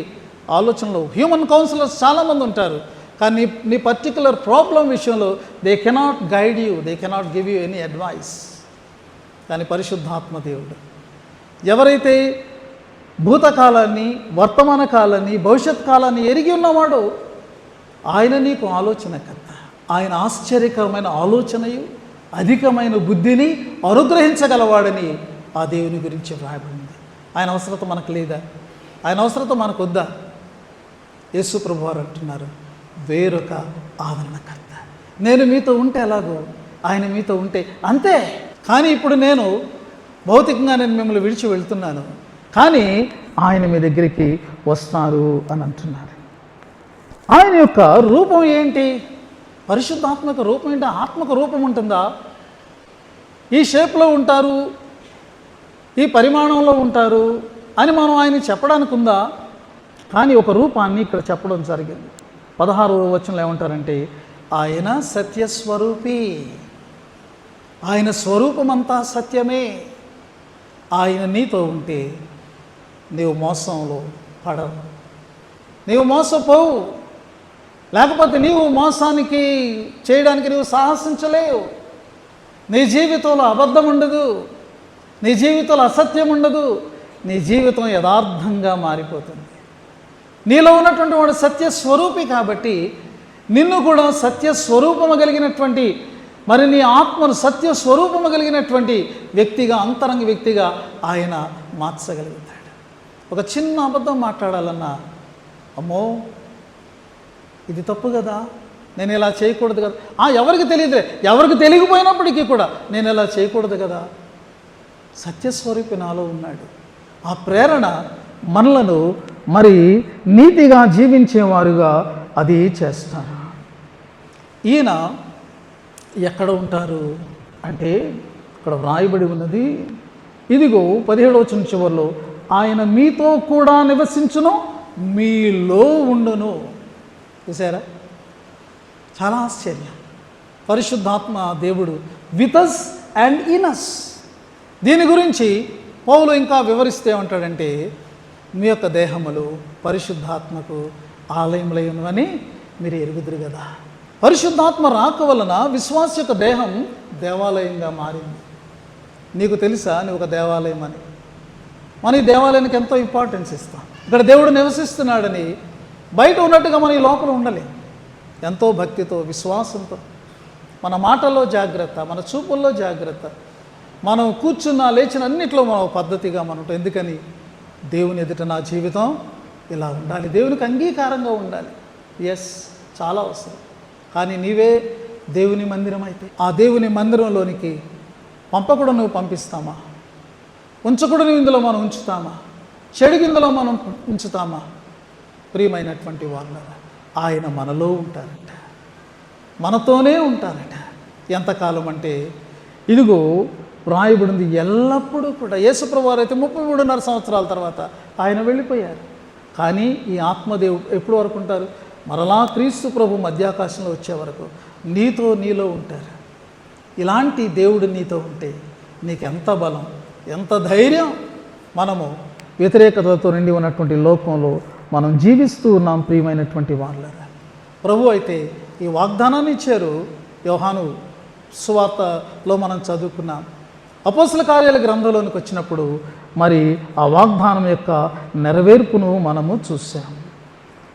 Speaker 1: ఆలోచనలు, హ్యూమన్ కౌన్సిలర్స్ చాలామంది ఉంటారు, కానీ నీ పర్టికులర్ ప్రాబ్లం విషయంలో they cannot guide you, they cannot give you any advice. కానీ పరిశుద్ధాత్మ దేవుడు ఎవరైతే భూతకాలాన్ని, వర్తమాన కాలాన్ని, భవిష్యత్ కాలాన్ని ఎరిగి ఉన్నవాడో ఆయన నీకు ఆలోచనకర్త. ఆయన ఆశ్చర్యకరమైన ఆలోచనయు అధికమైన బుద్ధిని అనుగ్రహించగలవాడని ఆ దేవుని గురించి వ్రాయబడింది. ఆయన అవసరత మనకు లేదా? ఆయన అవసరత మనకు వద్దా? యేసు ప్రభువు వారు అంటున్నారు, వేరొక ఆదరణకర్త. నేను మీతో ఉంటే ఎలాగో ఆయన మీతో ఉంటే అంతే. కానీ ఇప్పుడు నేను భౌతికంగా మిమ్మల్ని విడిచి వెళ్తున్నాను, కానీ ఆయన మీ దగ్గరికి వస్తారు అని అంటున్నారు. ఆయన యొక్క రూపం ఏంటి? పరిశుద్ధాత్మక రూపం ఏంటి? ఆత్మక రూపం ఉంటుందా? ఈ షేప్లో ఉంటారు, ఈ పరిమాణంలో ఉంటారు అని మనం ఆయన చెప్పడానికి ఉందా? కానీ ఒక రూపాన్ని ఇక్కడ చెప్పడం జరిగింది. 16వ వచనంలో ఏమంటారంటే ఆయన సత్యస్వరూపి, ఆయన స్వరూపమంతా సత్యమే. ఆయన నీతో ఉంటే నీవు మోసంలో పడవు, నీవు మోసపోవు. లేకపోతే నీవు మోసానికి చేయడానికి నీవు సాహసించలేవు. నీ జీవితంలో అబద్ధం ఉండదు, నీ జీవితంలో అసత్యం ఉండదు, నీ జీవితం యథార్థంగా మారిపోతుంది. నీలో ఉన్నటువంటి వాడు సత్యస్వరూపి కాబట్టి నిన్ను కూడా సత్యస్వరూపము కలిగినటువంటి, మరి నీ ఆత్మను సత్యస్వరూపము కలిగినటువంటి వ్యక్తిగా, అంతరంగ వ్యక్తిగా ఆయన మార్చగలుగుతాడు. ఒక చిన్న అబద్ధం మాట్లాడాలన్నా, అమ్మో ఇది తప్పు కదా, నేను ఇలా చేయకూడదు కదా, ఎవరికి తెలియదులే, ఎవరికి తెలియకపోయినప్పటికీ కూడా నేను ఇలా చేయకూడదు కదా. సత్యస్వరూపి నాలో ఉన్నాడు. ఆ ప్రేరణ మనలను మరి నీతిగా జీవించేవారుగా అది చేస్తారు. ఈయన ఎక్కడ ఉంటారు అంటే ఇక్కడ వ్రాయబడి ఉన్నది, ఇదిగో 17వ వచనం చివరిలో ఆయన మీతో కూడా నివసించును, మీలో ఉండును. చూసారా, చాలా ఆశ్చర్యం. పరిశుద్ధాత్మ దేవుడు with us and in us. దీని గురించి పౌలు ఇంకా వివరిస్తే ఏమంటాడంటే, మీ యొక్క దేహములు పరిశుద్ధాత్మకు ఆలయములైనవి అని మీరు ఎరుగుదురు కదా. పరిశుద్ధాత్మ రాక వలన విశ్వాస యొక్క దేహం దేవాలయంగా మారింది. నీకు తెలుసా నువ్వు ఒక దేవాలయం అని? మన ఈ దేవాలయానికి ఎంతో ఇంపార్టెన్స్ ఇస్తాం. ఇక్కడ దేవుడు నివసిస్తున్నాడని బయట ఉన్నట్టుగా మన ఈ లోపల ఉండలేం. ఎంతో భక్తితో, విశ్వాసంతో మన మాటల్లో జాగ్రత్త, మన చూపుల్లో జాగ్రత్త, మనం కూర్చున్న లేచిన అన్నిట్లో మనం పద్ధతిగా మనం ఉంటాం. ఎందుకని? దేవుని ఎదుట నా జీవితం ఇలా ఉండాలి, దేవునికి అంగీకారంగా ఉండాలి. ఎస్, చాలా అవసరం. కానీ నీవే దేవుని మందిరం అయితే ఆ దేవుని మందిరంలోనికి పంపకుండా నువ్వు పంపిస్తామా? ఉంచకూడదు నువ్వు ఇందులో మనం ఉంచుతామా? చెడుగు ఇందులో మనం ఉంచుతామా? ప్రియమైనటువంటి వాళ్ళరా, ఆయన మనలో ఉంటారట, మనతోనే ఉంటారట. ఎంతకాలం అంటే ఇదిగో వ్రాయబడింది ఎల్లప్పుడూ కూడా. యేసుప్రభువు వారు అయితే 33.5 సంవత్సరాల తర్వాత ఆయన వెళ్ళిపోయారు. కానీ ఈ ఆత్మదేవుడు ఎప్పటి వరకు ఉంటారు? మరలా క్రీస్తు ప్రభు మధ్యాకాశంలో వచ్చే వరకు నీలో ఉంటారు. ఇలాంటి దేవుడు నీతో ఉంటే నీకెంత బలం, ఎంత ధైర్యం. మనము వ్యతిరేకతతో నిండి ఉన్నటువంటి లోకంలో మనం జీవిస్తూ ఉన్నాం. ప్రియమైనటువంటి వాళ్ళరా, ప్రభు అయితే ఈ వాగ్దానాన్ని ఇచ్చారు. యోహాను సువార్తలో మనం చదువుకున్నాం. అపోస్తల కార్యాల గ్రంథంలోనికి వచ్చినప్పుడు మరి ఆ వాగ్దానం యొక్క నెరవేర్పును మనము చూసాం.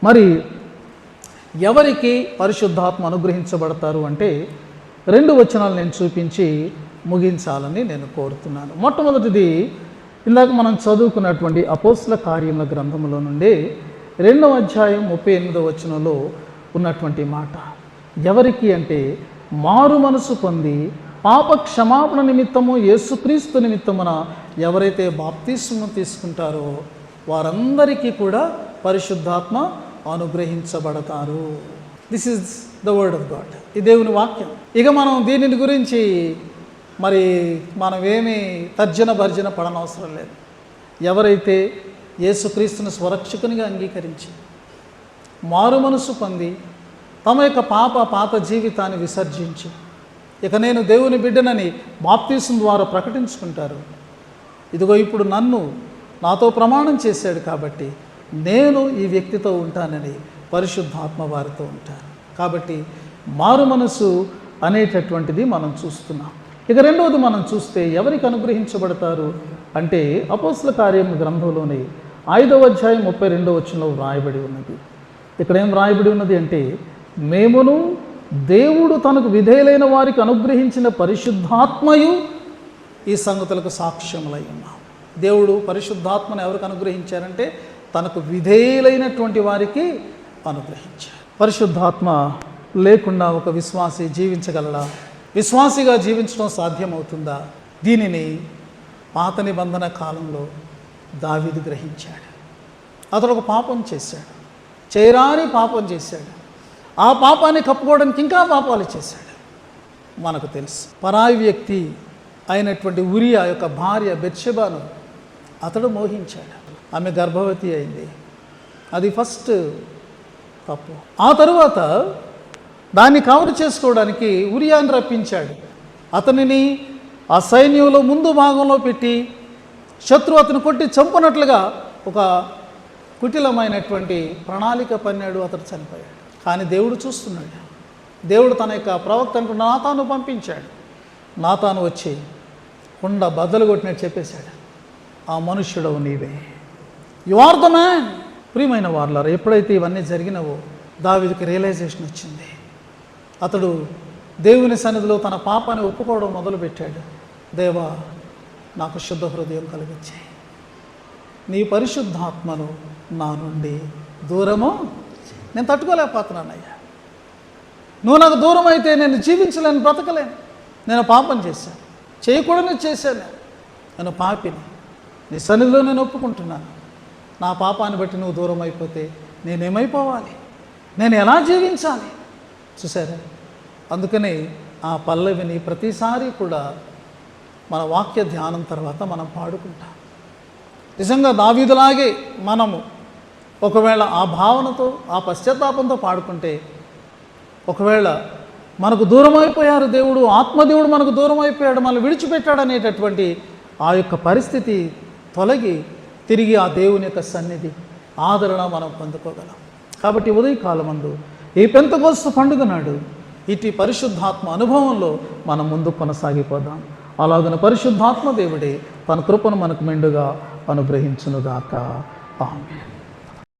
Speaker 1: మరి ఎవరికి పరిశుద్ధాత్మ అనుగ్రహించబడతారు అంటే 2 వచనాలు నేను చూపించి ముగించాలని నేను కోరుతున్నాను. మొట్టమొదటిది ఇందాక మనం చదువుకున్నటువంటి అపోస్తల కార్యముల గ్రంథంలో నుండి 2వ అధ్యాయం 38వ వచనంలో ఉన్నటువంటి మాట. ఎవరికి అంటే మారు మనసు పొంది పాప క్షమాపణ నిమిత్తము యేసుక్రీస్తు నిమిత్తమున ఎవరైతే బాప్తిస్మం తీసుకుంటారో వారందరికీ కూడా పరిశుద్ధాత్మ అనుగ్రహించబడతారు. This is the word of God. ఈ దేవుని వాక్యం. ఇక మనం దీనిని గురించి మరి మనం ఏమీ తర్జన భర్జన పడనవసరం లేదు. ఎవరైతే యేసుక్రీస్తుని స్వరక్షకునిగా అంగీకరించి మారు మనసు పొంది తమ యొక్క పాత జీవితాన్ని విసర్జించి ఇక నేను దేవుని బిడ్డనని బాప్తిస్మం ద్వారా ప్రకటించుకుంటారు. ఇదిగో ఇప్పుడు నాతో ప్రమాణం చేశాడు కాబట్టి నేను ఈ వ్యక్తితో ఉంటానని పరిశుద్ధాత్మ వారితో ఉంటారు. కాబట్టి మారు మనసు అనేటటువంటిది మనం చూస్తున్నాం. ఇక రెండవది మనం చూస్తే ఎవరికి అనుగ్రహించబడతారు అంటే అపోస్తల కార్యం గ్రంథంలోని 5వ అధ్యాయం 32వ వచనంలో వ్రాయబడి ఉన్నది. ఇక్కడ ఏం వ్రాయబడి ఉన్నది అంటే మేమును దేవుడు తనకు విధేయులైన వారికి అనుగ్రహించిన పరిశుద్ధాత్మయు ఈ సంగతులకు సాక్ష్యములై ఉన్నాం. దేవుడు పరిశుద్ధాత్మను ఎవరికి అనుగ్రహించారంటే తనకు విధేయులైనటువంటి వారికి అనుగ్రహించారు. పరిశుద్ధాత్మ లేకుండా ఒక విశ్వాసి జీవించగలడా? విశ్వాసిగా జీవించడం సాధ్యమవుతుందా? దీనిని పాత నిబంధన కాలంలో దావీదు గ్రహించాడు. అతడు ఒక పాపం చేశాడు, చేయరాని పాపం చేశాడు. ఆ పాపాన్ని కప్పుకోవడానికి ఇంకా పాపాలు చేశాడు. మనకు తెలుసు. పరాయి వ్యక్తి అయినటువంటి ఉరియా యొక్క భార్య బెత్షెబాను అతడు మోహించాడు. ఆమె గర్భవతి అయింది. అది ఫస్ట్ తప్పు. ఆ తరువాత దాన్ని కవర్ చేసుకోవడానికి ఉరియాని రప్పించాడు. అతనిని ఆ సైన్యంలో ముందు భాగంలో పెట్టి శత్రువు అతను కొట్టి చంపునట్లుగా ఒక కుటిలమైనటువంటి ప్రణాళిక పన్నాడు. అతడు చనిపోయాడు. కానీ దేవుడు చూస్తున్నాడు. దేవుడు తన యొక్క ప్రవక్త అనుకున్న నాతాను పంపించాడు. నాతాను వచ్చి కుండ బద్దలు కొట్టినట్టు చెప్పేశాడు, ఆ మనుష్యుడవు నీవే, యు ఆర్ ద మ్యాన్. ప్రియమైన వారలారా, ఎప్పుడైతే ఇవన్నీ జరిగినవో దావీదుకి రియలైజేషన్ వచ్చింది. అతడు దేవుని సన్నిధిలో తన పాపాన్ని ఒప్పుకోవడం మొదలుపెట్టాడు. దేవా, నాకు శుద్ధ హృదయం కలిగించే, నీ పరిశుద్ధాత్మను నా నుండి దూరము నేను తట్టుకోలేకపోతున్నానయ్యా. నువ్వు నాకు దూరం అయితే నేను జీవించలేను, బ్రతకలేను. నేను పాపం చేశాను, చేయకూడని చేశాను. నేను పాపిని, నీ సన్నిధిలో నేను ఒప్పుకుంటున్నాను. నా పాపాన్ని బట్టి నువ్వు దూరం అయిపోతే నేనేమైపోవాలి? నేను ఎలా జీవించాలి? చూసారా? అందుకని ఆ పల్లవిని ప్రతిసారి కూడా మన వాక్య ధ్యానం తర్వాత మనం పాడుకుంటాం. నిజంగా దావీదులాగే మనము ఒకవేళ ఆ భావనతో, ఆ పశ్చాత్తాపంతో పాడుకుంటే, ఒకవేళ మనకు దూరం అయిపోయారు దేవుడు, ఆత్మదేవుడు మనకు దూరం అయిపోయాడు, మనల్ని విడిచిపెట్టాడు అనేటటువంటి ఆ యొక్క పరిస్థితి తొలగి తిరిగి ఆ దేవుని యొక్క సన్నిధి, ఆదరణ మనం పొందుకోగలం. కాబట్టి ఉదయకాలమందు ఈ పెంతెకోస్తు పండుగ నాడు ఇటు పరిశుద్ధాత్మ అనుభవంలో మనం ముందు కొనసాగిపోదాం. అలాగన పరిశుద్ధాత్మ దేవుడే తన కృపను మనకు మెండుగా అనుగ్రహించునుగాక. ఆమేన్.